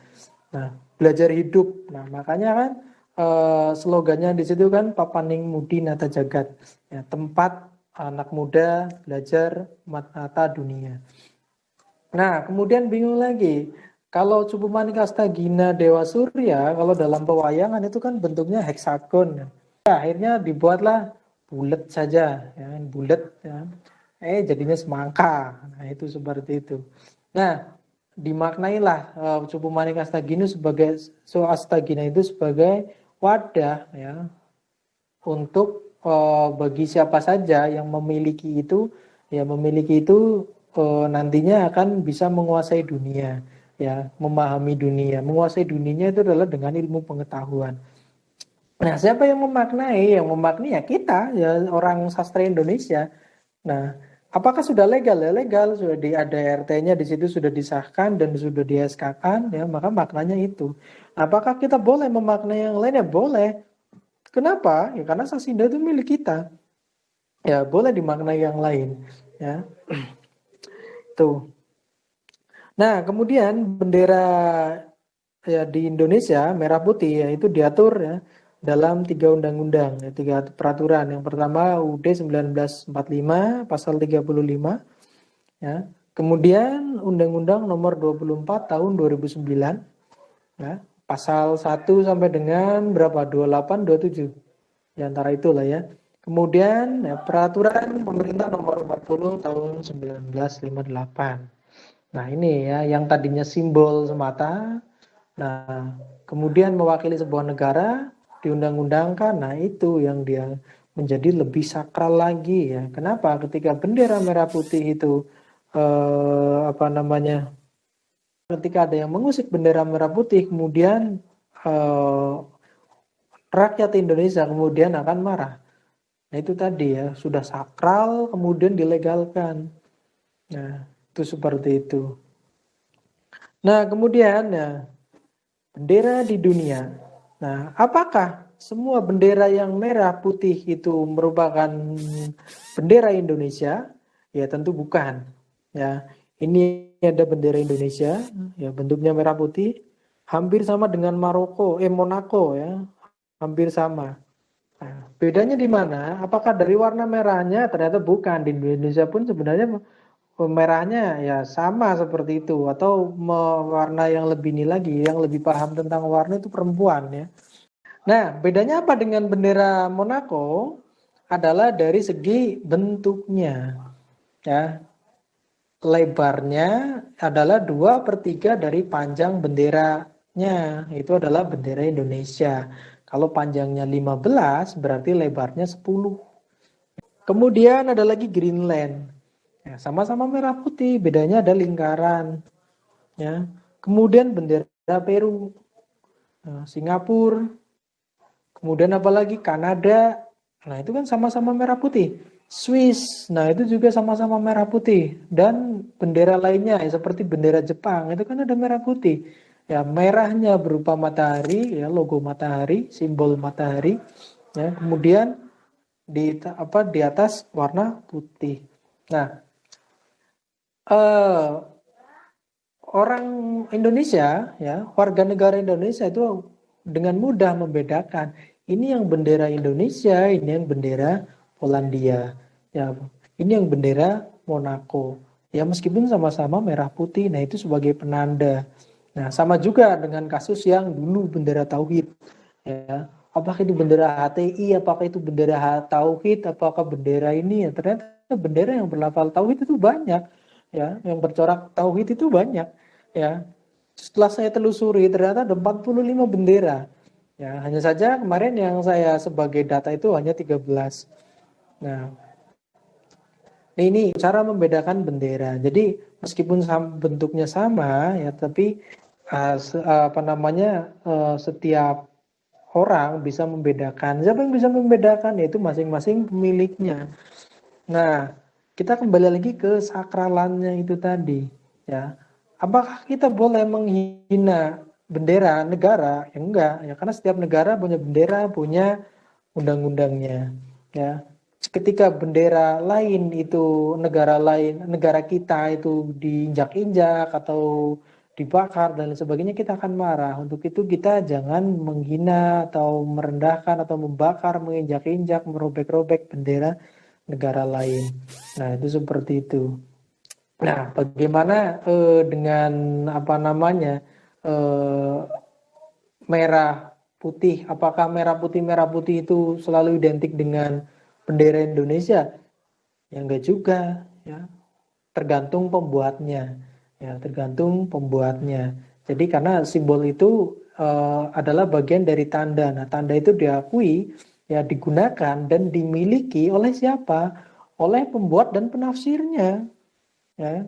Nah, belajar hidup. Nah, makanya kan slogannya di situ kan Papaning Mudi Nata Jagat. Ya, tempat anak muda belajar mata dunia. Nah, kemudian bingung lagi. Kalau Cupu Manik Astagina Dewa Surya, kalau dalam pewayangan itu kan bentuknya heksagon. Nah, akhirnya dibuatlah bulat saja, ya, bulat. Ya. Jadinya semangka. Nah, itu seperti itu. Nah, dimaknailah Cupu Manik Astagina itu sebagai wadah, ya, untuk bagi siapa saja yang memiliki itu, ya, nantinya akan bisa menguasai dunia, ya, memahami dunia. Menguasai dunia itu adalah dengan ilmu pengetahuan. Nah, siapa yang memaknai? Yang memaknai ya kita, ya, orang sastra Indonesia. Nah, apakah sudah legal? Ya, legal, sudah ada RT-nya di situ, sudah disahkan dan sudah di SK-kan, ya, maka maknanya itu. Apakah kita boleh memaknai yang lain? Ya boleh. Kenapa? Ya karena Sasinda itu milik kita. Ya, boleh dimaknai yang lain, ya. Tuh. Nah, kemudian bendera, ya, di Indonesia merah putih, ya, itu diatur, ya, dalam 3 undang-undang, ya, 3 peraturan. Yang pertama UUD 1945 pasal 35, ya. Kemudian Undang-Undang Nomor 24 tahun 2009, ya, pasal 1 sampai dengan berapa? 28, 27. Di antara itulah, ya. Kemudian, ya, peraturan pemerintah nomor 40 tahun 1958. Nah, ini, ya, yang tadinya simbol semata. Nah, kemudian mewakili sebuah negara diundang-undangkan. Nah, itu yang dia menjadi lebih sakral lagi, ya. Kenapa? Ketika bendera merah putih itu ketika ada yang mengusik bendera merah putih, kemudian rakyat Indonesia kemudian akan marah. Nah, itu tadi, ya, sudah sakral kemudian dilegalkan. Nah, itu seperti itu. Nah, kemudian, ya, bendera di dunia. Nah, apakah semua bendera yang merah putih itu merupakan bendera Indonesia? Ya, tentu bukan. Ya, ini ada bendera Indonesia, ya, bentuknya merah putih, hampir sama dengan Monaco, ya, hampir sama. Nah, bedanya di mana? Apakah dari warna merahnya? Ternyata bukan. Di Indonesia pun sebenarnya merahnya, ya, sama seperti itu, atau warna yang lebih ini lagi, yang lebih paham tentang warna itu perempuan, ya. Nah, bedanya apa dengan bendera Monaco? Adalah dari segi bentuknya, ya. Lebarnya adalah 2/3 dari panjang benderanya, itu adalah bendera Indonesia. Kalau panjangnya 15, berarti lebarnya 10. Kemudian ada lagi Greenland. Ya, sama-sama merah putih, bedanya ada lingkaran. Ya. Kemudian bendera Peru, Singapura, kemudian apalagi Kanada. Nah, itu kan sama-sama merah putih. Swiss, nah itu juga sama-sama merah putih. Dan bendera lainnya, ya, seperti bendera Jepang, itu kan ada merah putih. Ya, merahnya berupa matahari, ya, logo matahari, simbol matahari. Ya, kemudian di atas warna putih. Nah, orang Indonesia, ya, warga negara Indonesia itu dengan mudah membedakan ini yang bendera Indonesia, ini yang bendera Polandia, ya, ini yang bendera Monaco. Ya, meskipun sama-sama merah putih, nah itu sebagai penanda. Nah, sama juga dengan kasus yang dulu bendera Tauhid, ya. Apakah itu bendera HTI, apakah itu bendera Tauhid, apakah bendera ini, ya, ternyata bendera yang berlafal Tauhid itu banyak, ya, yang bercorak Tauhid itu banyak, ya. Setelah saya telusuri ternyata ada 45 bendera. Ya, hanya saja kemarin yang saya sebagai data itu hanya 13. Nah, ini cara membedakan bendera. Jadi meskipun bentuknya sama, ya, tapi setiap orang bisa membedakan. Siapa yang bisa membedakan? Yaitu masing-masing pemiliknya. Nah, kita kembali lagi ke sakralannya itu tadi, ya. Apakah kita boleh menghina bendera negara? Ya enggak, ya, karena setiap negara punya bendera, punya undang-undangnya, ya. ketika bendera lain itu negara kita itu diinjak-injak atau dibakar dan lain sebagainya, kita akan marah. Untuk itu kita jangan menghina atau merendahkan atau membakar, menginjak-injak, merobek-robek bendera negara lain. Nah, itu seperti itu. Nah, bagaimana dengan apa namanya merah putih? Apakah merah putih itu selalu identik dengan bendera Indonesia? Ya enggak juga, ya. Tergantung pembuatnya, ya, tergantung pembuatnya. Jadi karena simbol itu adalah bagian dari tanda. Nah, tanda itu diakui, ya, digunakan dan dimiliki oleh siapa? Oleh pembuat dan penafsirnya, ya.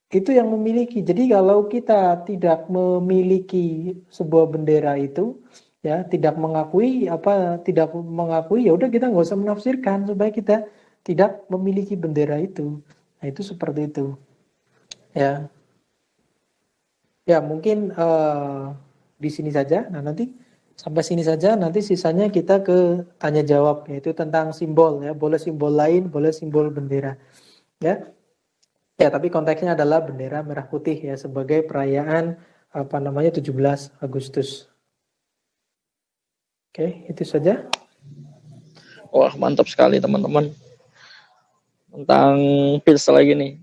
Itu yang memiliki. Jadi kalau kita tidak memiliki sebuah bendera itu, ya, tidak mengakui ya udah kita nggak usah menafsirkan supaya kita tidak memiliki bendera itu. Nah, itu seperti itu. Ya. Ya, mungkin di sini saja. Nah, nanti sampai sini saja, nanti sisanya kita ke tanya jawab, yaitu tentang simbol, ya. Boleh simbol lain, boleh simbol bendera. Ya. Ya, tapi konteksnya adalah bendera merah putih, ya, sebagai perayaan 17 Agustus. Oke, itu saja. Wah, mantap sekali teman-teman. Tentang pills lagi nih.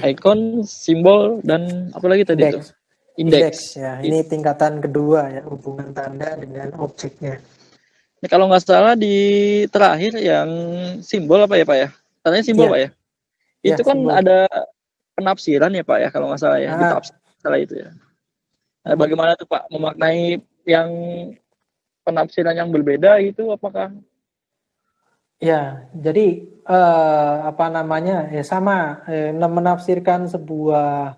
Icon, simbol, dan apa lagi tadi itu? Indeks. Ya, ini tingkatan kedua, ya, hubungan tanda dengan objeknya. Ini kalau nggak salah di terakhir yang simbol apa ya Pak ya? Tandanya simbol Ya. Pak ya? Ya, Itu kan simbol. ada penafsiran ya Pak ya, kalau nggak salah ya, di tafsir salah itu ya. Nah, bagaimana tuh Pak memaknai yang penafsiran yang berbeda itu, apakah? Ya, jadi ya sama, menafsirkan sebuah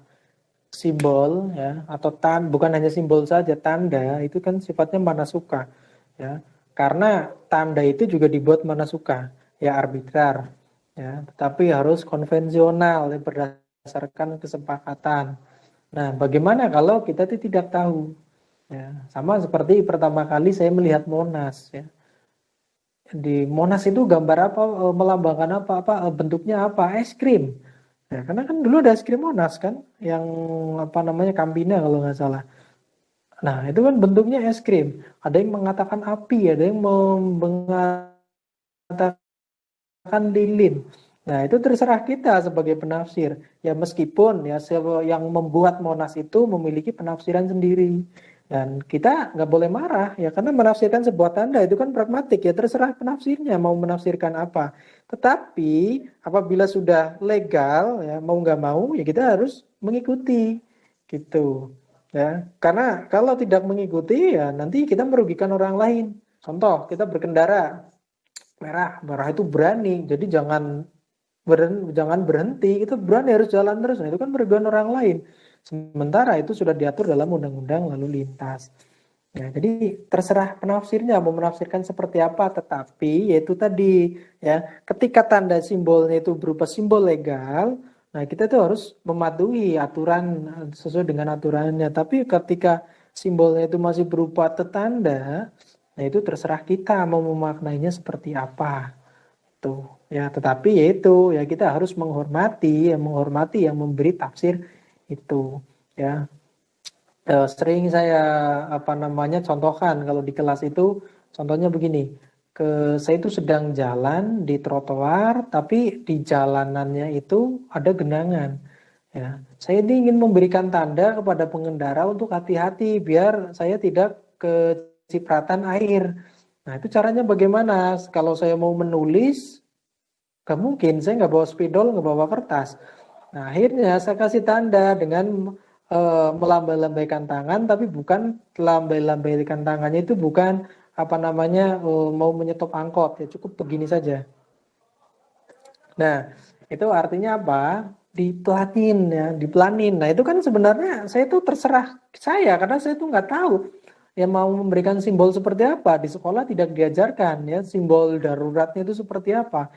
simbol, ya, atau bukan hanya simbol saja, tanda itu kan sifatnya manasuka, ya, karena tanda itu juga dibuat manasuka, ya, arbitrar, ya, tetapi harus konvensional, ya, berdasarkan kesepakatan. Nah, bagaimana kalau kita tidak tahu, ya, sama seperti pertama kali saya melihat Monas, ya. Di Monas itu gambar apa, melambangkan apa, bentuknya apa, es krim. Ya, karena kan dulu ada es krim Monas kan, yang Campina kalau nggak salah. Nah, itu kan bentuknya es krim. Ada yang mengatakan api, ada yang mengatakan lilin. Nah, itu terserah kita sebagai penafsir. Ya, meskipun ya yang membuat Monas itu memiliki penafsiran sendiri. Dan kita nggak boleh marah, ya, karena menafsirkan sebuah tanda itu kan pragmatik, ya, terserah penafsirnya mau menafsirkan apa. Tetapi apabila sudah legal, ya, mau nggak mau, ya kita harus mengikuti, gitu, ya. Karena kalau tidak mengikuti, ya nanti kita merugikan orang lain. Contoh, kita berkendara, merah itu berani, jadi jangan berhenti, itu berani, harus jalan terus. Nah, itu kan merugikan orang lain. Sementara itu sudah diatur dalam undang-undang lalu lintas. Ya, jadi terserah penafsirnya mau menafsirkan seperti apa, tetapi yaitu tadi, ya, ketika tanda simbolnya itu berupa simbol legal, nah kita tuh harus mematuhi aturan sesuai dengan aturannya. Tapi ketika simbolnya itu masih berupa tetanda, nah itu terserah kita mau memaknainya seperti apa. Tuh, ya, tetapi yaitu, ya, kita harus menghormati yang memberi tafsir itu, ya. Sering saya contohkan kalau di kelas itu, contohnya begini, saya itu sedang jalan di trotoar, tapi di jalanannya itu ada genangan, ya. Saya ini ingin memberikan tanda kepada pengendara untuk hati-hati biar saya tidak kecipratan air. Nah, itu caranya bagaimana? Kalau saya mau menulis, gak mungkin, saya nggak bawa spidol, nggak bawa kertas. Nah, akhirnya saya kasih tanda dengan melambai-lambaikan tangan, tapi bukan lambai-lambaikan tangannya itu bukan mau menyetop angkot, ya, cukup begini saja. Nah, itu artinya apa? Dipelanin. Nah, itu kan sebenarnya saya itu terserah saya, karena saya itu nggak tahu ya mau memberikan simbol seperti apa. Di sekolah tidak diajarkan, ya, simbol daruratnya itu seperti apa.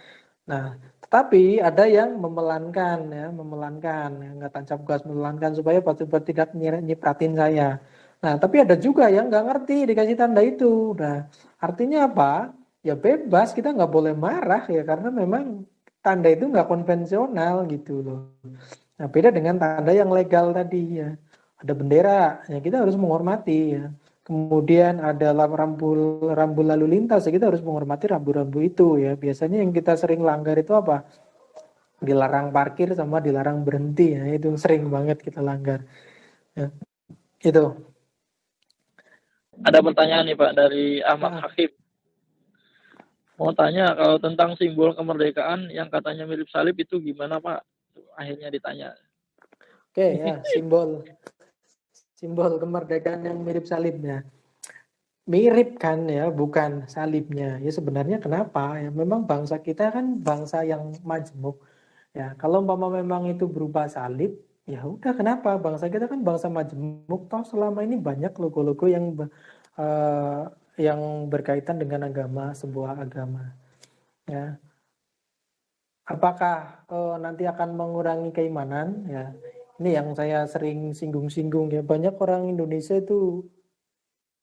Nah, tetapi ada yang memelankan, ya, nggak tancap gas, memelankan supaya tidak nyipratin saya. Nah, tapi ada juga yang nggak ngerti dikasih tanda itu. Nah, artinya apa? ya bebas, kita nggak boleh marah ya, karena memang tanda itu nggak konvensional gitu loh. Nah, beda dengan tanda yang legal tadi ya. Ada bendera, ya kita harus menghormati ya. Kemudian ada rambu lalu lintas, ya kita harus menghormati rambu-rambu itu ya. Biasanya yang kita sering langgar itu apa? Dilarang parkir sama dilarang berhenti ya. Itu sering banget kita langgar. Ya. Itu. Ada pertanyaan nih Pak dari Ahmad Ah, Hakim. Mau tanya kalau tentang simbol kemerdekaan yang katanya mirip salib itu gimana Pak? Akhirnya ditanya. Oke ya, simbol kemerdekaan yang mirip salibnya. Mirip kan ya, bukan salibnya. Ya sebenarnya kenapa? Ya memang bangsa kita kan bangsa yang majemuk. Ya, kalau umpama memang itu berupa salib, ya udah kenapa? Bangsa kita kan bangsa majemuk. Toh selama ini banyak logo-logo uh, yang berkaitan dengan agama, sebuah agama. Ya, apakah nanti akan mengurangi keimanan? Ya, ini yang saya sering singgung-singgung ya. Banyak orang Indonesia itu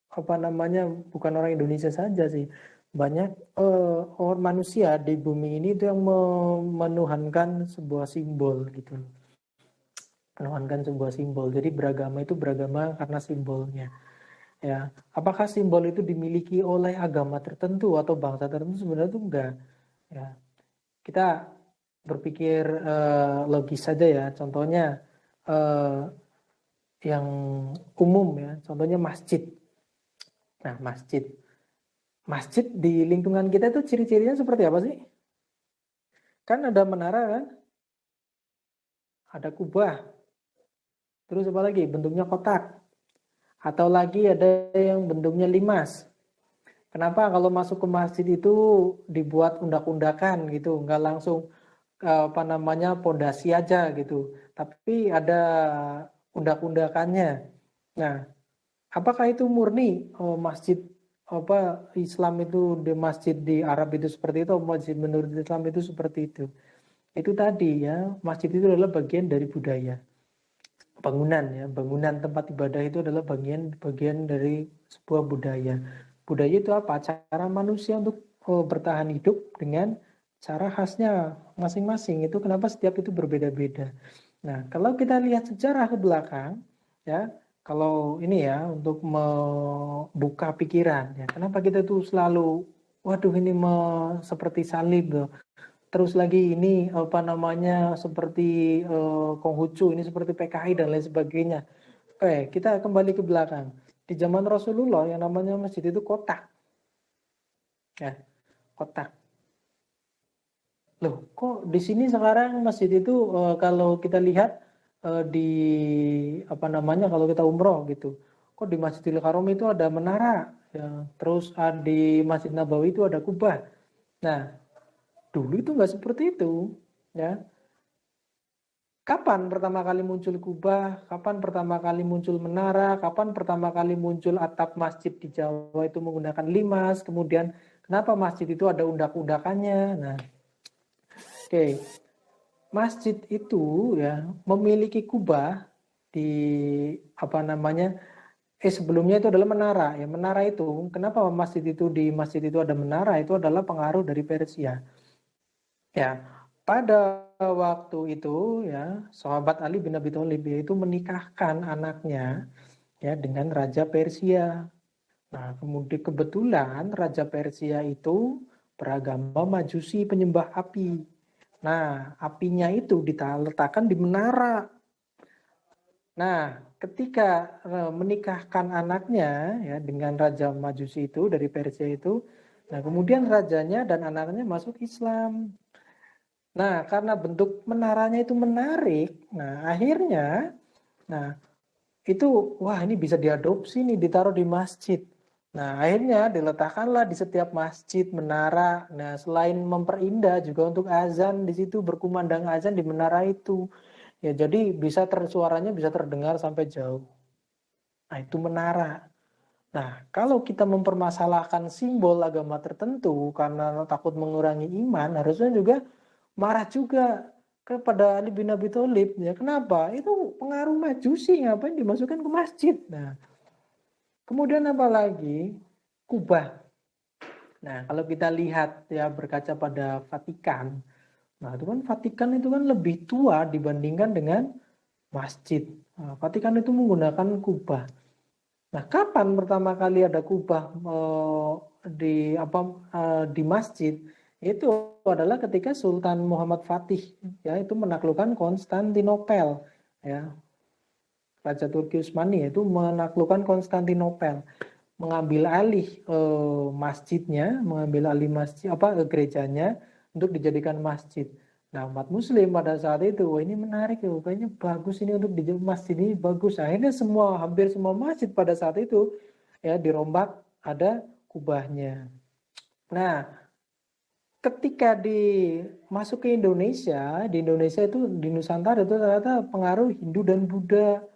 apa namanya, bukan orang Indonesia saja sih, banyak orang manusia di bumi ini itu yang menuhankan sebuah simbol gitu, menuhankan sebuah simbol. Jadi beragama itu beragama karena simbolnya ya. Apakah simbol itu dimiliki oleh agama tertentu atau bangsa tertentu? Sebenarnya itu enggak ya. Kita berpikir logis saja ya. Contohnya yang umum ya, contohnya masjid. Nah, masjid di lingkungan kita itu ciri-cirinya seperti apa sih? Kan ada menara kan, ada kubah, terus apa lagi? Bentuknya kotak, atau lagi ada yang bentuknya limas. Kenapa kalau masuk ke masjid itu dibuat undak-undakan gitu, nggak langsung apa namanya pondasi aja gitu, tapi ada undak-undakannya. Nah, apakah itu murni masjid apa Islam itu di masjid di Arab itu seperti itu, masjid menurut Islam itu seperti itu? Itu tadi ya, masjid itu adalah bagian dari budaya. Bangunan ya, bangunan tempat ibadah itu adalah bagian dari sebuah budaya. Budaya itu apa? Cara manusia untuk bertahan hidup dengan cara khasnya masing-masing. Itu kenapa setiap itu berbeda-beda. Nah, kalau kita lihat sejarah ke belakang, ya, kalau ini ya untuk membuka pikiran, ya, kenapa kita tuh selalu, waduh ini seperti salib loh. Terus lagi ini apa namanya seperti Konghucu, ini seperti PKI dan lain sebagainya. Oke, kita kembali ke belakang. Di zaman Rasulullah yang namanya masjid itu kotak. Ya, kotak. Loh, kok di sini sekarang masjid itu kalau kita lihat di apa namanya kalau kita umroh gitu. Kok di Masjidil Haram itu ada menara, ya. Terus di Masjid Nabawi itu ada kubah. Nah, dulu itu nggak seperti itu, ya. Kapan pertama kali muncul kubah? Kapan pertama kali muncul menara? Kapan pertama kali muncul atap masjid di Jawa itu menggunakan limas? Kemudian kenapa masjid itu ada undak-undakannya? Nah, oke. Masjid itu ya memiliki kubah di apa namanya? Sebelumnya itu adalah menara. Ya, menara itu kenapa di masjid itu ada menara? Itu adalah pengaruh dari Persia. Ya, pada waktu itu ya, sahabat Ali bin Abi Thalib itu menikahkan anaknya ya dengan Raja Persia. Nah, kemudian kebetulan Raja Persia itu beragama Majusi, penyembah api. Nah, apinya itu diletakkan di menara. Nah, ketika menikahkan anaknya ya dengan Raja Majusi itu dari Persia itu, nah kemudian rajanya dan anaknya masuk Islam. Nah, karena bentuk menaranya itu menarik, nah akhirnya, nah itu, wah ini bisa diadopsi nih, ditaruh di masjid. Nah, akhirnya diletakkanlah di setiap masjid menara. Nah, selain memperindah juga untuk azan di situ berkumandang azan di menara itu. Ya, jadi suaranya bisa terdengar sampai jauh. Nah, itu menara. Nah, kalau kita mempermasalahkan simbol agama tertentu karena takut mengurangi iman, harusnya juga marah juga kepada Ali bin Abi Thalib. Ya, kenapa? Itu pengaruh Majusi, ngapain dimasukkan ke masjid? Nah, kemudian apa lagi? Kubah. Nah, kalau kita lihat ya berkaca pada Vatikan, nah itu kan Vatikan itu kan lebih tua dibandingkan dengan masjid. Nah, Vatikan itu menggunakan kubah. Nah, kapan pertama kali ada kubah di masjid? Itu adalah ketika Sultan Muhammad Fatih ya itu menaklukkan Konstantinopel ya. Raja Turki Utsmani itu menaklukkan Konstantinopel, mengambil alih masjidnya, mengambil alih gerejanya untuk dijadikan masjid. Nah, umat muslim pada saat itu, wah ini menarik ya, kayaknya bagus ini untuk dijadikan masjid ini bagus. Akhirnya hampir semua masjid pada saat itu ya dirombak, ada kubahnya. Nah, ketika masuk ke Indonesia, di Indonesia itu di Nusantara itu ternyata pengaruh Hindu dan Buddha.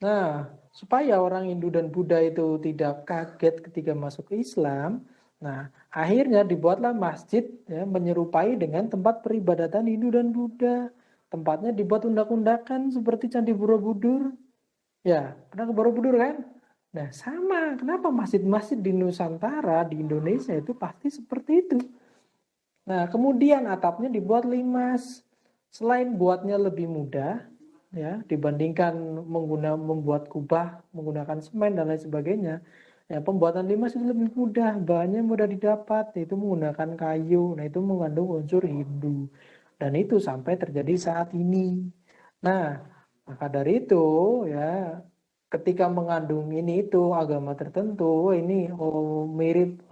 Nah, supaya orang Hindu dan Buddha itu tidak kaget ketika masuk ke Islam, nah akhirnya dibuatlah masjid ya, menyerupai dengan tempat peribadatan Hindu dan Buddha. Tempatnya dibuat undak-undakan seperti Candi Borobudur. Ya, pernah ke Borobudur kan? Nah, sama. Kenapa masjid-masjid di Nusantara, di Indonesia itu pasti seperti itu. Nah, kemudian atapnya dibuat limas. Selain buatnya lebih mudah, ya dibandingkan membuat kubah menggunakan semen dan lain sebagainya, ya pembuatan limas itu lebih mudah, bahannya mudah didapat, itu menggunakan kayu. Nah, itu mengandung unsur Hindu dan itu sampai terjadi saat ini. Nah, maka dari itu ya ketika mengandung itu agama tertentu, ini mirip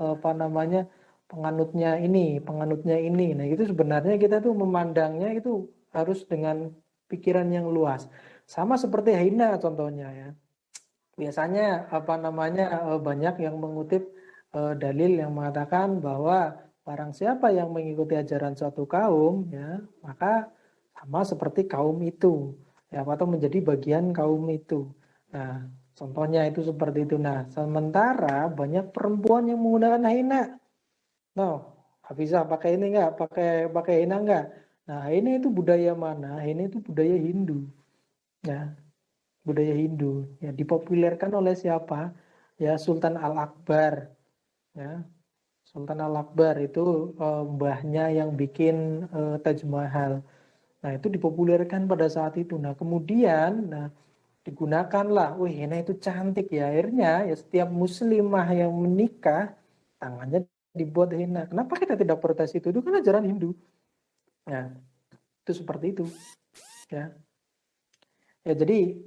penganutnya ini. Nah, itu sebenarnya kita tuh memandangnya itu harus dengan pikiran yang luas. Sama seperti hina contohnya ya. Biasanya banyak yang mengutip dalil yang mengatakan bahwa barang siapa yang mengikuti ajaran suatu kaum ya, maka sama seperti kaum itu ya, atau menjadi bagian kaum itu. Nah, contohnya itu seperti itu. Nah, sementara banyak perempuan yang menggunakan hina. No, Hafizah pakai ini enggak? Pakai hina enggak? Nah, ini itu budaya mana? Ini itu budaya Hindu. Ya, budaya Hindu. Ya, dipopulerkan oleh siapa? Ya, Sultan Al-Akbar. Ya, Sultan Al-Akbar itu mbahnya yang bikin Taj Mahal. Nah, itu dipopulerkan pada saat itu. Nah, kemudian digunakanlah, wih, hina itu cantik ya. Akhirnya ya setiap muslimah yang menikah tangannya dibuat hina. Kenapa kita tidak protes itu? Itu kan ajaran Hindu. Ya, itu seperti itu. Ya, ya jadi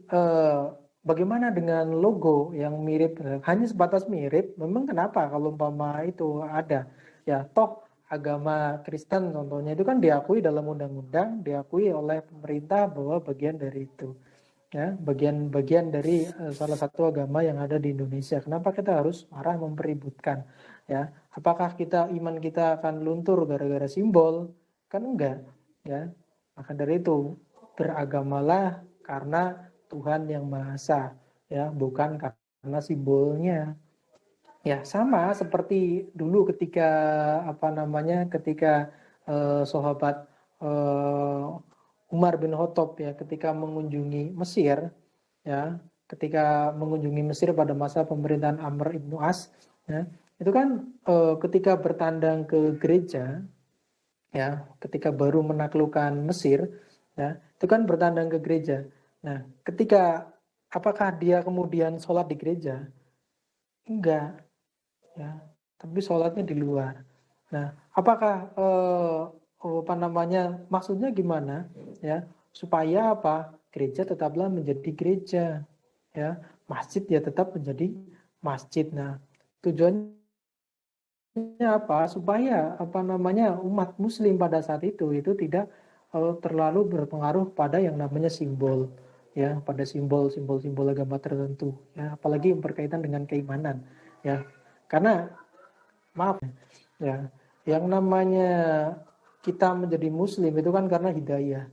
bagaimana dengan logo yang mirip? Hanya sebatas mirip. Memang kenapa kalau umpama itu ada? Ya, toh agama Kristen contohnya itu kan diakui dalam undang-undang, diakui oleh pemerintah bahwa bagian dari itu. Ya, bagian dari salah satu agama yang ada di Indonesia. Kenapa kita harus marah mempeributkan? Ya, apakah iman kita akan luntur gara-gara simbol? Kan enggak, ya. Maka dari itu beragamalah karena Tuhan yang Maha Esa, ya, bukan karena simbolnya. Ya, sama seperti dulu ketika ketika sahabat Umar bin Khattab ya ketika mengunjungi Mesir ya ketika mengunjungi Mesir pada masa pemerintahan Amr ibnu As ya itu kan ketika bertandang ke gereja ya ketika baru menaklukkan Mesir ya itu kan bertandang ke gereja. Nah, ketika apakah dia kemudian sholat di gereja? Enggak ya, tapi sholatnya di luar. Nah, apakah maksudnya gimana ya supaya apa gereja tetaplah menjadi gereja ya masjid ya tetap menjadi masjid. Nah, tujuannya apa supaya umat muslim pada saat itu tidak terlalu berpengaruh pada yang namanya simbol ya pada simbol agama tertentu ya apalagi yang berkaitan dengan keimanan ya karena maaf ya yang namanya kita menjadi muslim itu kan karena hidayah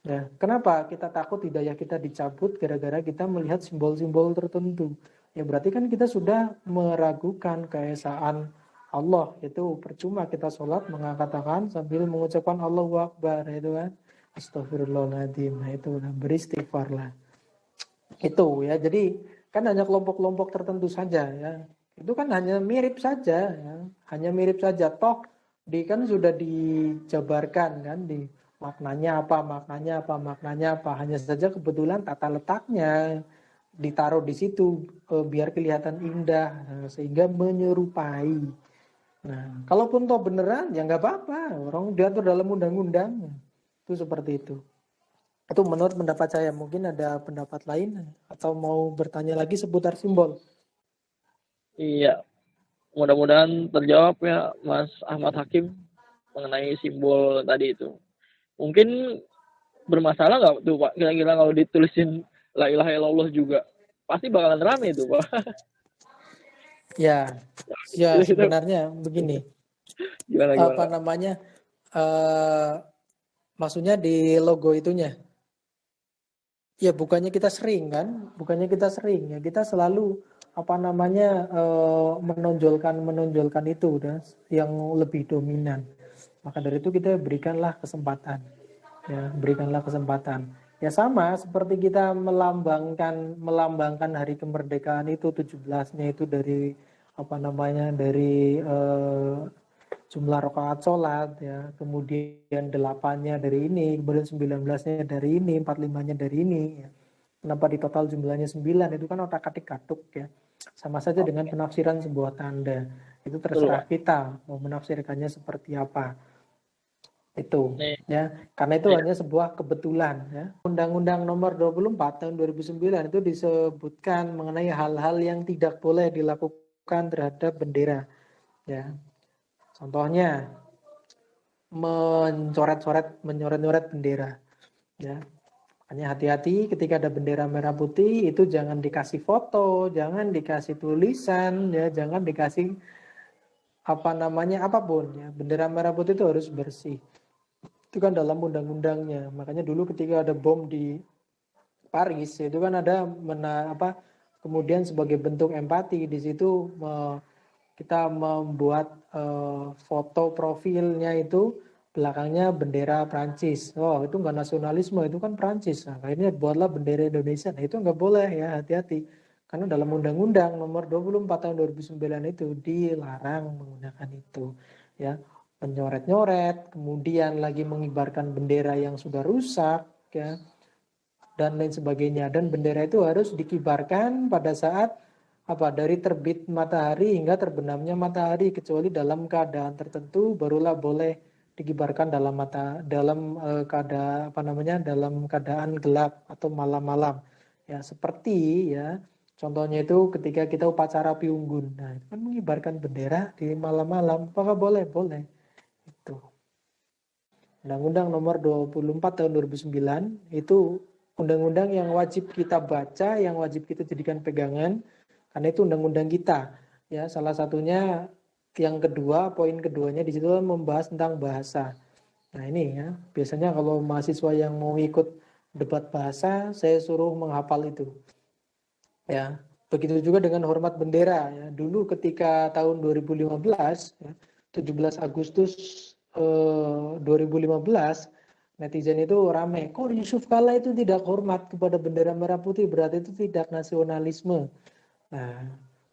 ya kenapa kita takut hidayah kita dicabut gara-gara kita melihat simbol-simbol tertentu ya berarti kan kita sudah meragukan keesaan Allah itu percuma kita sholat mengangkat tangan sambil mengucapkan Allahu Akbar itu kan Astagfirullahaladzim nah itu beristighfar lah itu ya jadi kan hanya kelompok-kelompok tertentu saja ya Itu kan hanya mirip saja, ya. Hanya mirip saja. Toh kan sudah dijabarkan kan di maknanya apa, maknanya apa, maknanya apa. Hanya saja kebetulan tata letaknya ditaruh di situ biar kelihatan indah, sehingga menyerupai. Nah, kalaupun toh beneran ya nggak apa-apa, orang diatur dalam undang-undang. Itu seperti itu. Itu menurut pendapat saya. Mungkin ada pendapat lain atau mau bertanya lagi seputar simbol. Iya, mudah-mudahan terjawab ya Mas Ahmad Hakim mengenai simbol tadi itu. Mungkin bermasalah nggak tuh Pak? Kira-kira kalau ditulisin la ilaha illallah juga pasti bakalan rame itu Pak. Ya, ya sebenarnya begini. Gimana? Apa namanya? Maksudnya di logo itunya. Ya bukannya kita sering kan? Bukannya kita sering ya. Kita selalu apa namanya menonjolkan itu udah yang lebih dominan. Maka dari itu kita berikanlah kesempatan. Ya, berikanlah kesempatan. Ya sama seperti kita melambangkan hari kemerdekaan itu 17-nya itu dari apa namanya dari jumlah rakaat sholat ya, kemudian 8-nya dari ini, kemudian 19-nya dari ini, 45-nya dari ini ya. Kenapa di total jumlahnya 9? Itu kan otak-atik katuk ya. Sama saja dengan penafsiran sebuah tanda. Itu terserah kita mau menafsirkannya seperti apa. Itu ya. Karena itu hanya sebuah kebetulan ya. Undang-Undang Nomor 24 tahun 2009 itu disebutkan mengenai hal-hal yang tidak boleh dilakukan terhadap bendera ya. Contohnya menyoret-nyoret bendera ya. Makanya hati-hati ketika ada bendera merah putih itu jangan dikasih foto, jangan dikasih tulisan ya, jangan dikasih apa namanya apapun ya. Bendera merah putih itu harus bersih. Itu kan dalam undang-undangnya. Makanya dulu ketika ada bom di Paris itu kan ada kemudian sebagai bentuk empati di situ kita membuat foto profilnya itu belakangnya bendera Prancis. Oh itu nggak nasionalisme, itu kan Prancis. Nah, akhirnya buatlah bendera Indonesia. Nah itu nggak boleh ya, hati-hati. Karena dalam Undang-Undang Nomor 24 tahun 2009 itu dilarang menggunakan itu. Ya, menyoret-nyoret, kemudian lagi mengibarkan bendera yang sudah rusak, ya, dan lain sebagainya. Dan bendera itu harus dikibarkan pada saat dari terbit matahari hingga terbenamnya matahari, kecuali dalam keadaan tertentu barulah boleh dikibarkan dalam keadaan gelap atau malam-malam. Ya, seperti ya contohnya itu ketika kita upacara piunggun. Nah, itu kan mengibarkan bendera di malam-malam. Apakah boleh? Boleh. Itu. Undang-Undang Nomor 24 tahun 2009 itu undang-undang yang wajib kita baca, yang wajib kita jadikan pegangan, karena itu undang-undang kita. Ya, salah satunya yang kedua, poin keduanya di situ membahas tentang bahasa. Nah ini ya, biasanya kalau mahasiswa yang mau ikut debat bahasa, saya suruh menghafal itu. Ya, begitu juga dengan hormat bendera. Ya. Dulu ketika tahun 2015, ya, 17 Agustus 2015, netizen itu ramai. Kok Yusuf Kala itu tidak hormat kepada bendera merah putih, berarti itu tidak nasionalisme. Nah,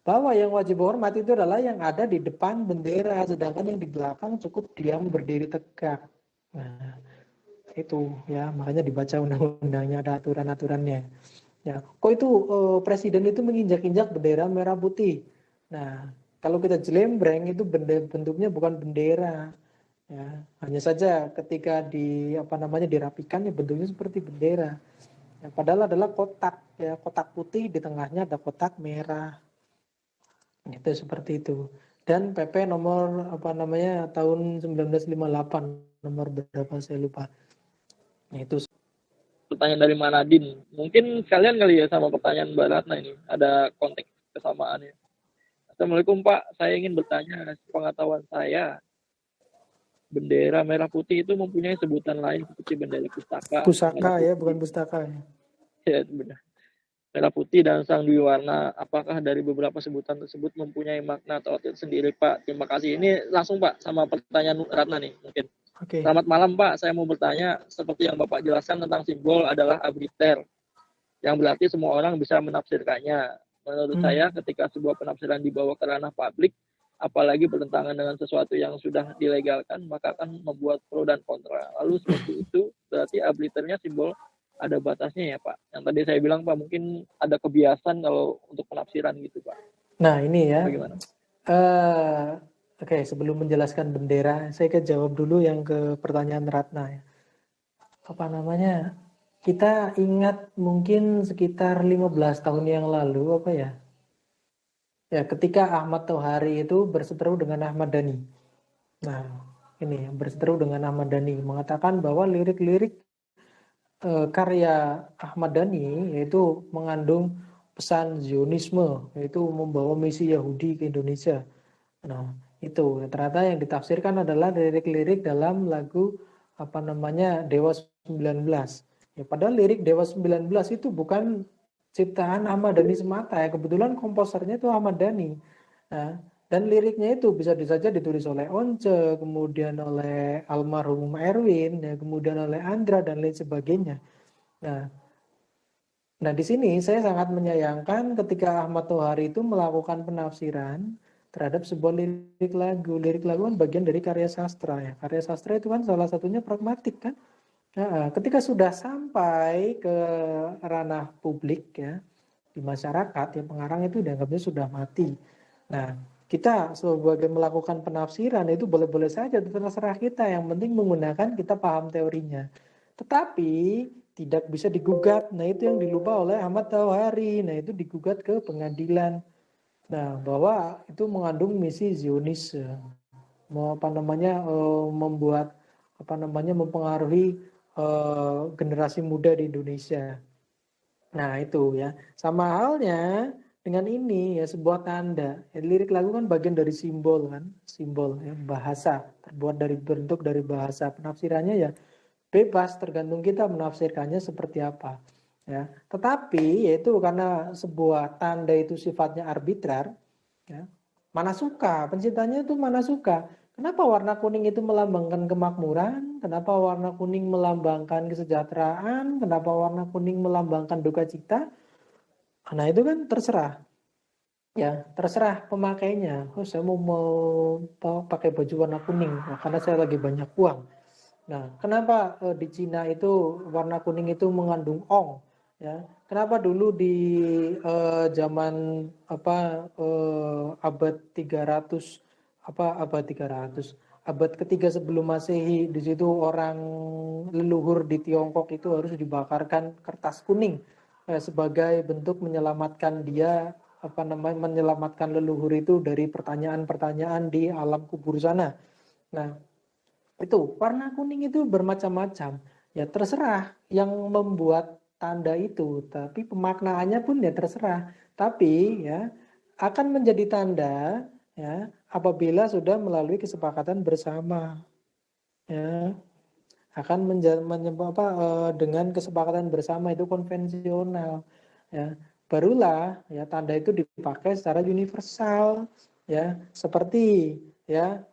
bahwa yang wajib hormat itu adalah yang ada di depan bendera, sedangkan yang di belakang cukup diam berdiri tegak. Nah, itu ya, makanya dibaca undang-undangnya, ada aturan-aturannya. Ya, kok itu presiden itu menginjak-injak bendera merah putih. Nah, kalau kita jelembreng itu bentuknya bukan bendera. Ya, hanya saja ketika dirapikan ya bentuknya seperti bendera. Ya, padahal adalah kotak ya, kotak putih di tengahnya ada kotak merah. Itu seperti itu. Dan PP nomor tahun 1958 nomor berapa saya lupa. Nah, itu pertanyaan dari Manadin. Mungkin sekalian kali ya sama pertanyaan Mbak Ratna ini. Ada konteks kesamaannya. Assalamualaikum Pak, saya ingin bertanya, pengetahuan saya, bendera merah putih itu mempunyai sebutan lain seperti bendera pustaka. Pusaka ya, bukan pustaka ya. Ya, benar. Merah putih dan sang dwi warna. Apakah dari beberapa sebutan tersebut mempunyai makna atau arti sendiri Pak? Terima kasih. Ini langsung Pak sama pertanyaan Ratna nih mungkin. Okay. Selamat malam Pak, saya mau bertanya seperti yang Bapak jelaskan tentang simbol adalah arbitrter yang berarti semua orang bisa menafsirkannya. Menurut saya ketika sebuah penafsiran dibawa ke ranah publik, apalagi bertentangan dengan sesuatu yang sudah dilegalkan, maka akan membuat pro dan kontra. Lalu seperti itu, berarti obliternya simbol ada batasnya ya Pak. Yang tadi saya bilang Pak, mungkin ada kebiasaan kalau untuk penafsiran gitu Pak. Nah ini ya, Bagaimana? Oke, sebelum menjelaskan bendera, saya ke jawab dulu yang ke pertanyaan Ratna ya. Apa namanya? Kita ingat mungkin sekitar 15 tahun yang lalu apa ya? Ya, ketika Ahmad Tauhari itu berseteru dengan Ahmad Dhani. Nah, ini berseteru dengan Ahmad Dhani mengatakan bahwa lirik-lirik karya Ahmad Dhani yaitu mengandung pesan Zionisme, yaitu membawa misi Yahudi ke Indonesia. Nah, itu ternyata yang ditafsirkan adalah lirik-lirik dalam lagu apa namanya Dewa 19. Ya, padahal lirik Dewa 19 itu bukan ciptaan Ahmad Dhani semata ya. Kebetulan komposernya itu Ahmad Dhani. Nah, dan liriknya itu bisa saja ditulis oleh Once, kemudian oleh almarhum Erwin, ya, kemudian oleh Andra dan lain sebagainya. Nah, di sini saya sangat menyayangkan ketika Ahmad Tauhari itu melakukan penafsiran terhadap sebuah lirik lagu. Lirik lagu kan bagian dari karya sastra ya. Karya sastra itu kan salah satunya pragmatik kan. Nah, ketika sudah sampai ke ranah publik ya di masyarakat, ya pengarang itu dianggapnya sudah mati. Nah, kita sebagai melakukan penafsiran itu boleh-boleh saja, terserah kita. Yang penting menggunakan kita paham teorinya. Tetapi tidak bisa digugat. Nah, itu yang dilupa oleh Ahmad Tauhari. Nah, itu digugat ke pengadilan. Nah, bahwa itu mengandung misi Zionis, membuat mempengaruhi generasi muda di Indonesia. Nah, itu ya. Sama halnya dengan ini ya sebuah tanda. Ya, lirik lagu kan bagian dari simbol kan, simbol ya, bahasa, terbuat dari bentuk dari bahasa. Penafsirannya ya bebas, tergantung kita menafsirkannya seperti apa. Ya, tetapi yaitu karena sebuah tanda itu sifatnya arbitrar, ya, mana suka, penciptanya itu mana suka. Kenapa warna kuning itu melambangkan kemakmuran? Kenapa warna kuning melambangkan kesejahteraan? Kenapa warna kuning melambangkan duka cita? Nah, itu kan terserah. Ya, terserah pemakainya. Oh, saya mau pakai baju warna kuning karena saya lagi banyak uang. Nah, kenapa di Cina itu warna kuning itu mengandung ong? Ya, kenapa dulu di zaman abad 300 abad ketiga sebelum Masehi, di situ orang leluhur di Tiongkok itu harus dibakarkan kertas kuning sebagai bentuk menyelamatkan dia menyelamatkan leluhur itu dari pertanyaan-pertanyaan di alam kubur sana. Nah, itu warna kuning itu bermacam-macam. Ya terserah yang membuat tanda itu, tapi pemaknaannya pun ya terserah. Tapi ya akan menjadi tanda ya apabila sudah melalui kesepakatan bersama. Ya, akan dengan kesepakatan bersama itu konvensional. Ya, barulah ya tanda itu dipakai secara universal ya seperti ya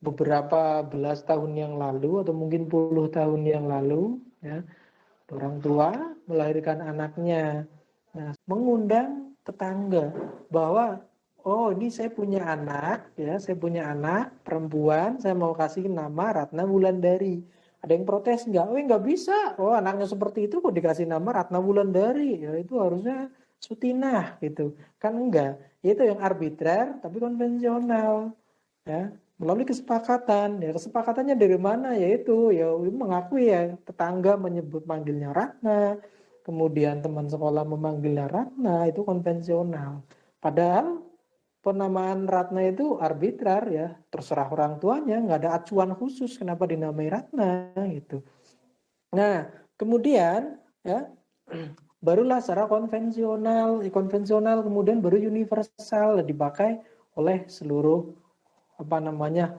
beberapa belas tahun yang lalu atau mungkin puluh tahun yang lalu ya orang tua melahirkan anaknya, nah mengundang tetangga bahwa oh ini saya punya anak perempuan, saya mau kasih nama Ratna Wulandari. Ada yang protes nggak? Oh nggak bisa, oh anaknya seperti itu kok dikasih nama Ratna Wulandari, ya itu harusnya Sutinah gitu kan. Enggak, itu yang arbitrer tapi konvensional ya, melalui kesepakatan. Ya kesepakatannya dari mana? Yaitu ya mengakui ya tetangga menyebut manggilnya Ratna, kemudian teman sekolah memanggilnya Ratna, itu konvensional. Padahal penamaan Ratna itu arbitrar ya, terserah orang tuanya, nggak ada acuan khusus kenapa dinamai Ratna gitu. Nah, kemudian ya barulah secara konvensional kemudian baru universal dipakai oleh seluruh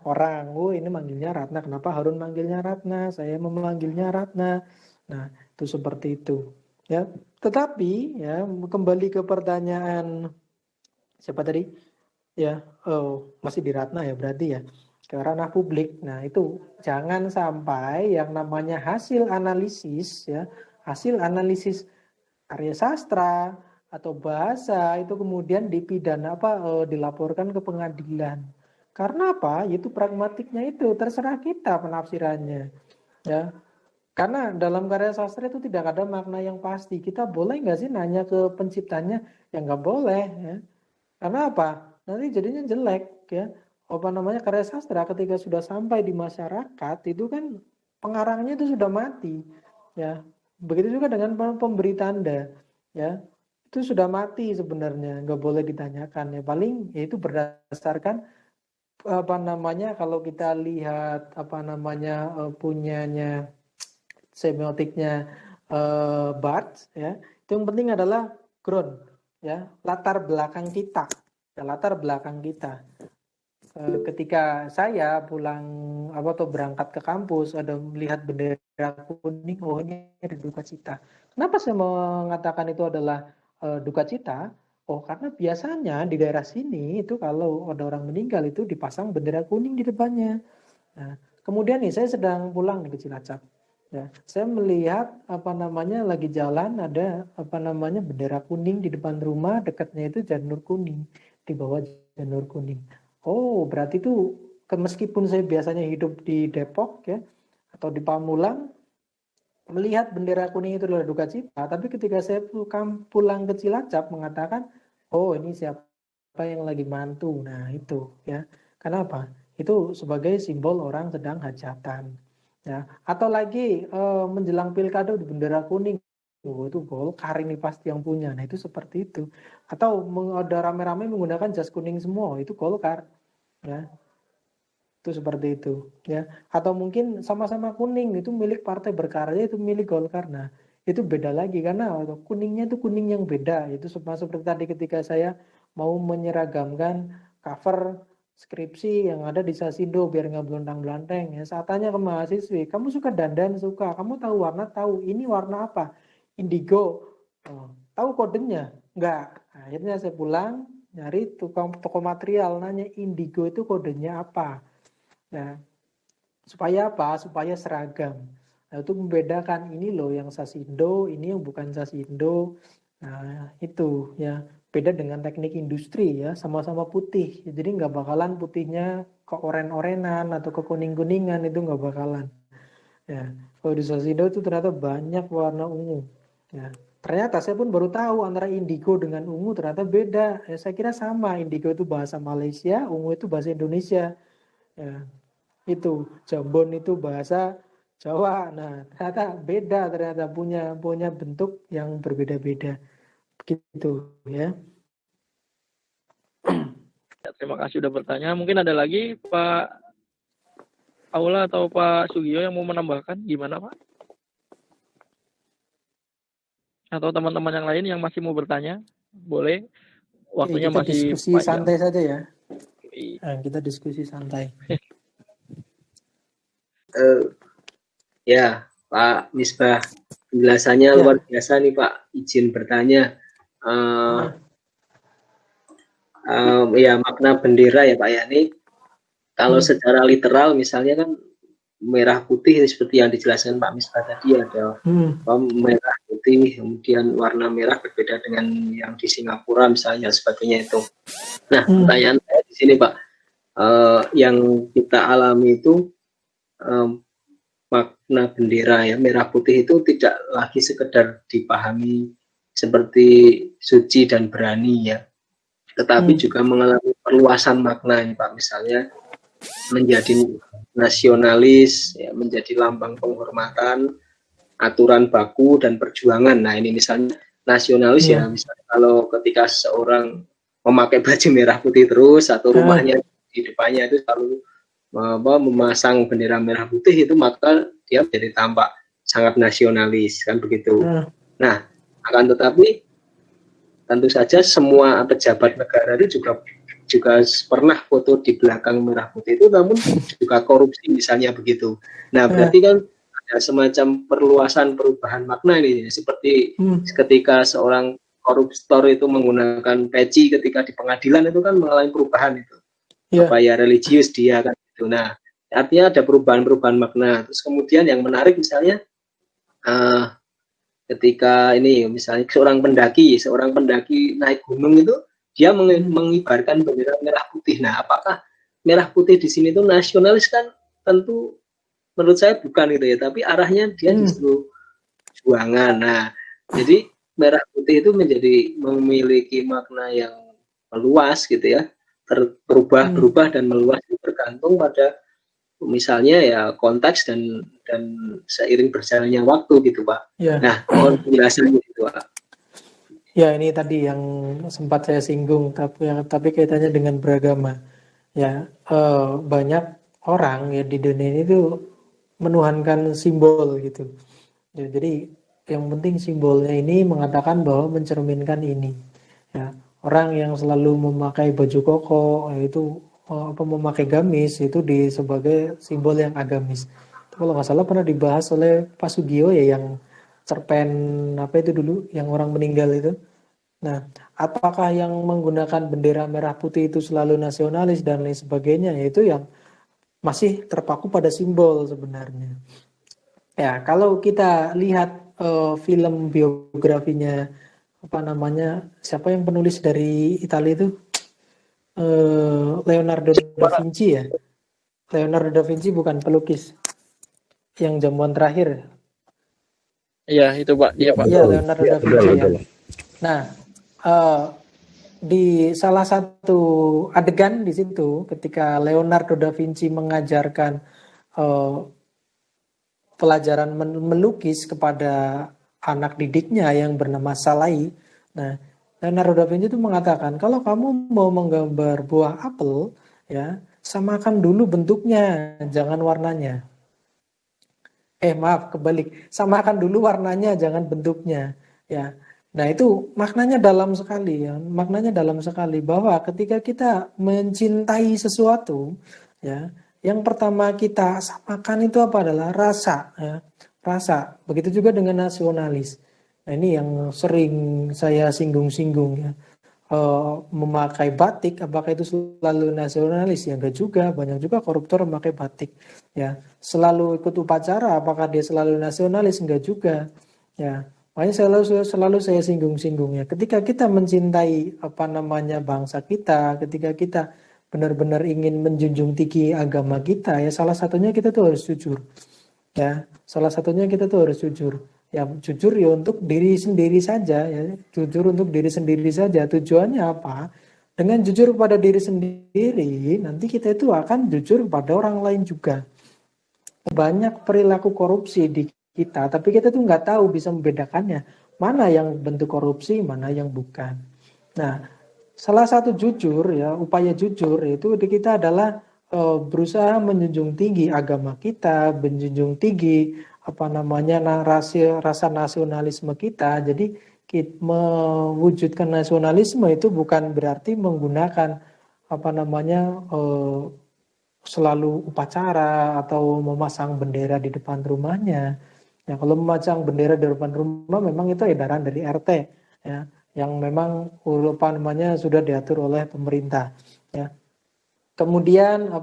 orang. Oh ini manggilnya Ratna, kenapa Harun manggilnya Ratna, saya memanggilnya Ratna. Nah itu seperti itu ya. Tetapi ya kembali ke pertanyaan siapa tadi ya, masih di Ratna ya berarti ya, ke ranah publik. Nah itu jangan sampai yang namanya hasil analisis karya sastra atau bahasa itu kemudian dipidana dilaporkan ke pengadilan. Karena apa? Itu pragmatiknya itu terserah kita penafsirannya, ya. Karena dalam karya sastra itu tidak ada makna yang pasti. Kita boleh nggak sih nanya ke penciptanya? Ya nggak boleh, ya. Karena apa? Nanti jadinya jelek, ya. Karya sastra ketika sudah sampai di masyarakat itu kan pengarangnya itu sudah mati, ya. Begitu juga dengan pemberi tanda, ya. Itu sudah mati sebenarnya, nggak boleh ditanyakan, ya. Paling ya itu berdasarkan kalau kita lihat punyanya semiotiknya Barthes, ya, itu yang penting adalah ground, ya, latar belakang kita, ketika saya pulang atau berangkat ke kampus ada melihat bendera kuning, oh ini ada duka cita. Kenapa saya mengatakan itu adalah duka cita? Oh, karena biasanya di daerah sini itu kalau ada orang meninggal itu dipasang bendera kuning di depannya. Nah, kemudian nih saya sedang pulang nih ke Cilacap. Ya, saya melihat lagi jalan ada bendera kuning di depan rumah, dekatnya itu janur kuning, di bawah janur kuning. Oh, berarti itu meskipun saya biasanya hidup di Depok, ya, atau di Pamulang, melihat bendera kuning itu adalah duka cita, tapi ketika saya pulang ke Cilacap mengatakan, oh ini siapa yang lagi mantu. Nah, itu, ya. Kenapa? Itu sebagai simbol orang sedang hajatan. Ya, atau lagi menjelang pilkada di bendera kuning, oh itu Golkar ini pasti yang punya. Nah itu seperti itu. Atau ada rame-rame menggunakan jas kuning semua, itu Golkar, ya. Itu seperti itu, ya. Atau mungkin sama-sama kuning itu milik partai berkarya, itu milik Golkar. Nah itu beda lagi karena kuningnya itu kuning yang beda. Itu seperti tadi ketika saya mau menyeragamkan cover skripsi yang ada di Sasindo biar nggak belantang-belanteng, ya. Saat tanya ke mahasiswi, kamu suka dandan? Suka. Kamu tahu warna? Tahu. Ini warna apa? Indigo. Oh, tahu kodenya? Enggak. Akhirnya saya pulang nyari tukang toko material, nanya indigo itu kodenya apa. Nah, supaya apa? Supaya seragam. Nah, itu membedakan ini loh yang Sasindo, ini yang bukan Sasindo. Nah, itu, ya. Beda dengan teknik industri, ya, sama-sama putih. Jadi nggak bakalan putihnya ke oren-orenan atau ke kuning-kuningan, itu nggak bakalan. Ya, kalau di Sasindo itu ternyata banyak warna ungu. Ya, ternyata saya pun baru tahu antara indigo dengan ungu ternyata beda. Ya, saya kira sama, indigo itu bahasa Malaysia, ungu itu bahasa Indonesia. Ya, itu jambon itu bahasa Jawa. Nah, ternyata beda, ternyata punya bentuk yang berbeda-beda. Begitu, ya. Terima kasih sudah bertanya. Mungkin ada lagi Pak Aula atau Pak Sugio yang mau menambahkan, gimana Pak? Atau teman-teman yang lain yang masih mau bertanya, boleh. Waktunya kita masih diskusi panjang. santai saja, ya. Nah, kita diskusi santai. Ya, Pak Misbah, penjelasannya Ya. luar biasa nih Pak. Izin bertanya. Ya, makna bendera ya Pak ya, ini kalau secara literal misalnya kan merah putih seperti yang dijelaskan Pak Misbah tadi, ada merah putih, kemudian warna merah berbeda dengan yang di Singapura misalnya, sebagainya itu. Nah, pertanyaan saya di sini Pak, yang kita alami itu makna bendera ya merah putih itu tidak lagi sekedar dipahami seperti suci dan berani ya, tetapi juga mengalami perluasan makna ini Pak, misalnya menjadi nasionalis ya, menjadi lambang penghormatan, aturan baku dan perjuangan. Nah ini misalnya nasionalis ya, misalnya kalau ketika seorang memakai baju merah putih terus atau rumahnya di depannya itu selalu memasang bendera merah putih, itu maka dia menjadi tampak sangat nasionalis kan begitu. Nah akan tetapi tentu saja semua pejabat negara itu juga pernah foto di belakang merah putih itu, namun juga korupsi misalnya begitu. Nah berarti kan ada semacam perluasan perubahan makna ini, seperti ketika seorang koruptor itu menggunakan peci ketika di pengadilan itu kan mengalami perubahan itu, supaya religius dia kan gitu. Nah artinya ada perubahan makna. Terus kemudian yang menarik misalnya ketika ini misalnya seorang pendaki naik gunung itu dia mengibarkan bendera merah putih. Nah, apakah merah putih di sini itu nasionalis? Kan tentu menurut saya bukan gitu ya, tapi arahnya dia justru juangan. Nah, jadi merah putih itu memiliki makna yang meluas gitu ya, berubah dan meluas, bergantung pada misalnya ya konteks dan seiring berjalannya waktu gitu Pak. Ya. Nah, mohon penjelasannya gitu Pak. Ya, ini tadi yang sempat saya singgung, tapi kaitannya dengan beragama. Ya, banyak orang ya di dunia ini tuh menuhankan simbol gitu. Jadi yang penting simbolnya ini mengatakan bahwa mencerminkan ini. Ya, orang yang selalu memakai baju koko itu memakai gamis itu sebagai simbol yang agamis. Itu kalau nggak salah pernah dibahas oleh Pak Sugio ya, yang cerpen apa itu dulu yang orang meninggal itu. Nah, apakah yang menggunakan bendera merah putih itu selalu nasionalis dan lain sebagainya, yaitu yang masih terpaku pada simbol sebenarnya. Ya, kalau kita lihat film biografinya siapa yang penulis dari Italia itu, Leonardo da Vinci ya. Leonardo da Vinci bukan pelukis yang jamuan terakhir. Iya, itu Pak, dia Pak. Iya, Leonardo da Vinci ya. Nah, di salah satu adegan di situ ketika Leonardo da Vinci mengajarkan pelajaran melukis kepada anak didiknya yang bernama Salai. Nah, Leonardo da Vinci itu mengatakan, kalau kamu mau menggambar buah apel, ya samakan dulu bentuknya, jangan warnanya. Maaf, kebalik. Samakan dulu warnanya, jangan bentuknya. Ya. Nah, itu maknanya dalam sekali ya. Maknanya dalam sekali bahwa ketika kita mencintai sesuatu, ya, yang pertama kita samakan itu apa adalah rasa, ya. Rasa. Begitu juga dengan nasionalis. Nah, ini yang sering saya singgung-singgung ya. Memakai batik, apakah itu selalu nasionalis? Ya enggak juga, banyak juga koruptor memakai batik. Ya, selalu ikut upacara, apakah dia selalu nasionalis? Enggak juga. Ya, makanya selalu saya singgung-singgung ya. Ketika kita mencintai bangsa kita, ketika kita benar-benar ingin menjunjung tinggi agama kita, ya salah satunya kita tuh harus jujur. Ya, salah satunya kita tuh harus jujur. Ya, jujur ya untuk diri sendiri saja ya, jujur untuk diri sendiri saja. Tujuannya apa? Dengan jujur pada diri sendiri, nanti kita itu akan jujur pada orang lain juga. Banyak perilaku korupsi di kita, tapi kita tuh nggak tahu bisa membedakannya. Mana yang bentuk korupsi, mana yang bukan. Nah, salah satu jujur ya, upaya jujur itu di kita adalah berusaha menjunjung tinggi agama kita, menjunjung tinggi rasa nasionalisme kita. Jadi mewujudkan nasionalisme itu bukan berarti menggunakan selalu upacara atau memasang bendera di depan rumahnya. Ya, kalau memasang bendera di depan rumah memang itu edaran dari RT ya, yang memang sudah diatur oleh pemerintah ya. Kemudian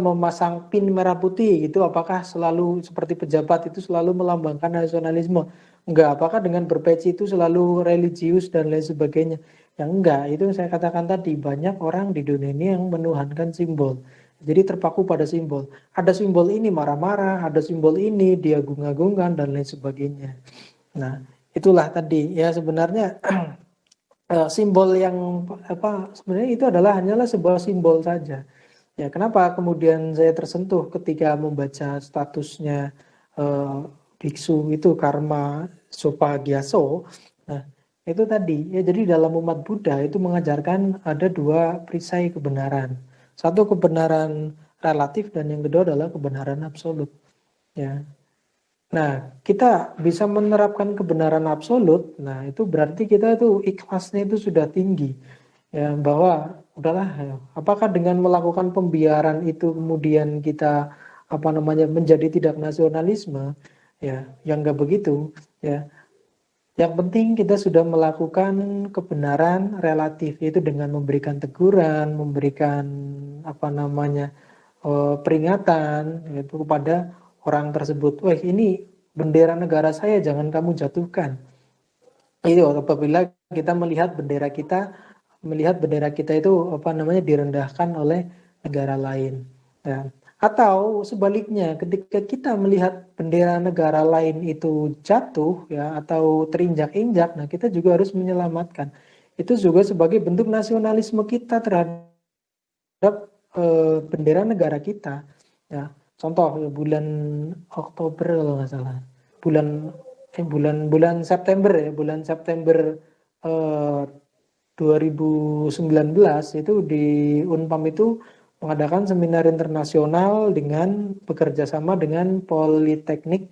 memasang pin merah putih itu apakah selalu seperti pejabat itu selalu melambangkan nasionalisme? Enggak. Apakah dengan berpeci itu selalu religius dan lain sebagainya? Yang enggak. Itu yang saya katakan tadi, banyak orang di dunia ini yang menuhankan simbol. Jadi terpaku pada simbol. Ada simbol ini marah-marah, ada simbol ini dia agung-agungkan dan lain sebagainya. Nah, itulah tadi ya sebenarnya simbol yang sebenarnya itu hanyalah sebuah simbol saja. Ya, kenapa kemudian saya tersentuh ketika membaca statusnya biksu itu Karma Sopagiaso. Nah, itu tadi ya, jadi dalam umat Buddha itu mengajarkan ada dua perisai kebenaran. Satu kebenaran relatif dan yang kedua adalah kebenaran absolut. Ya. Nah, kita bisa menerapkan kebenaran absolut. Nah, itu berarti kita itu ikhlasnya itu sudah tinggi. Ya, bahwa udahlah, ya, apakah dengan melakukan pembiaran itu kemudian kita menjadi tidak nasionalisme? Ya, yang enggak begitu, ya. Yang penting kita sudah melakukan kebenaran relatif, yaitu dengan memberikan teguran, memberikan peringatan yaitu kepada orang tersebut. Wah, ini bendera negara saya jangan kamu jatuhkan. Itu apabila kita melihat bendera kita itu direndahkan oleh negara lain. Ya. Atau sebaliknya, ketika kita melihat bendera negara lain itu jatuh ya atau terinjak-injak, nah kita juga harus menyelamatkan. Itu juga sebagai bentuk nasionalisme kita terhadap bendera negara kita. Ya, contoh ya, bulan Oktober kalau nggak salah, bulan September ya, bulan September 2019 itu di Unpam itu mengadakan seminar internasional dengan bekerja sama dengan Politeknik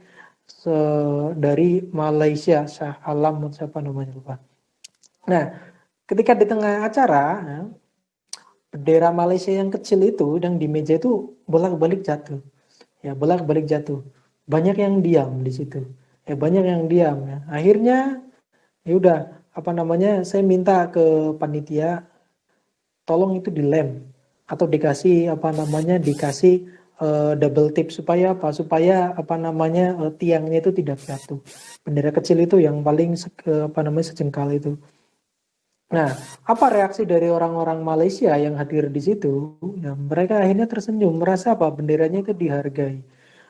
dari Malaysia, Shah Alam siapa namanya lupa. Nah, ketika di tengah acara, ya, bendera Malaysia yang kecil itu yang di meja itu bolak-balik jatuh. Ya, bolak-balik jatuh. Banyak yang diam di situ. Ya, banyak yang diam ya. Akhirnya ya udah saya minta ke panitia tolong itu dilem atau dikasih double tip supaya tiangnya itu tidak jatuh. Bendera kecil itu yang paling sejengkal itu. Nah, apa reaksi dari orang-orang Malaysia yang hadir di situ? Ya, mereka akhirnya tersenyum, merasa benderanya itu dihargai.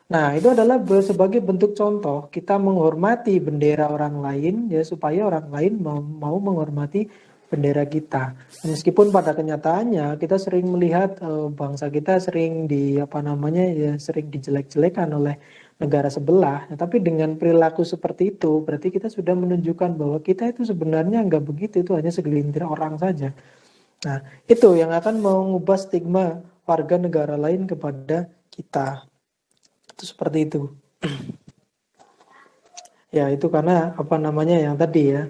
Nah, itu adalah sebagai bentuk contoh kita menghormati bendera orang lain ya supaya orang lain mau menghormati bendera kita. Meskipun pada kenyataannya kita sering melihat bangsa kita sering sering dijelek-jelekan oleh negara sebelah. Ya, tapi dengan perilaku seperti itu berarti kita sudah menunjukkan bahwa kita itu sebenarnya nggak begitu, itu hanya segelintir orang saja. Nah, itu yang akan mengubah stigma warga negara lain kepada kita. Itu seperti itu. Ya, itu karena yang tadi ya,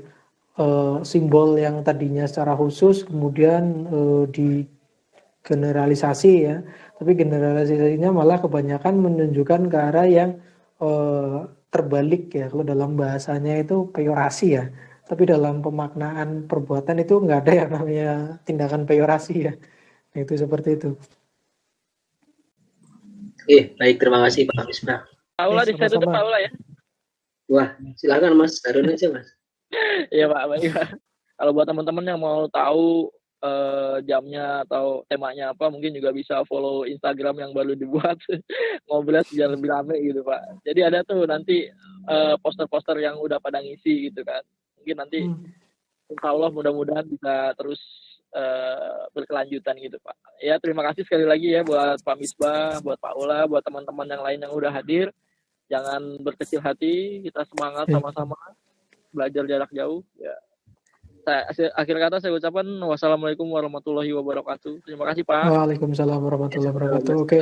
simbol yang tadinya secara khusus kemudian digeneralisasi ya, tapi generalisasinya malah kebanyakan menunjukkan ke arah yang terbalik ya. Kalau dalam bahasanya itu peyorasi ya, tapi dalam pemaknaan perbuatan itu nggak ada yang namanya tindakan peyorasi ya. Itu seperti itu. Baik, terima kasih Pak Misbah. Paula di saya tutup Paula ya. Wah, silakan Mas, Harun aja Mas. Iya Pak, baik Pak. Kalau buat teman-teman yang mau tahu jamnya atau temanya apa, mungkin juga bisa follow Instagram yang baru dibuat ngobrol biar lebih rame gitu Pak. Jadi ada tuh nanti poster-poster yang udah pada ngisi gitu kan. Mungkin nanti insya Allah mudah-mudahan bisa terus berkelanjutan gitu Pak. Ya terima kasih sekali lagi ya buat Pak Misbah, buat Pak Ola, buat teman-teman yang lain yang udah hadir. Jangan berkecil hati, kita semangat sama-sama belajar jarak jauh. Ya. Akhir kata saya ucapkan wassalamualaikum warahmatullahi wabarakatuh. Terima kasih Pak. Waalaikumsalam warahmatullahi wabarakatuh. Oke.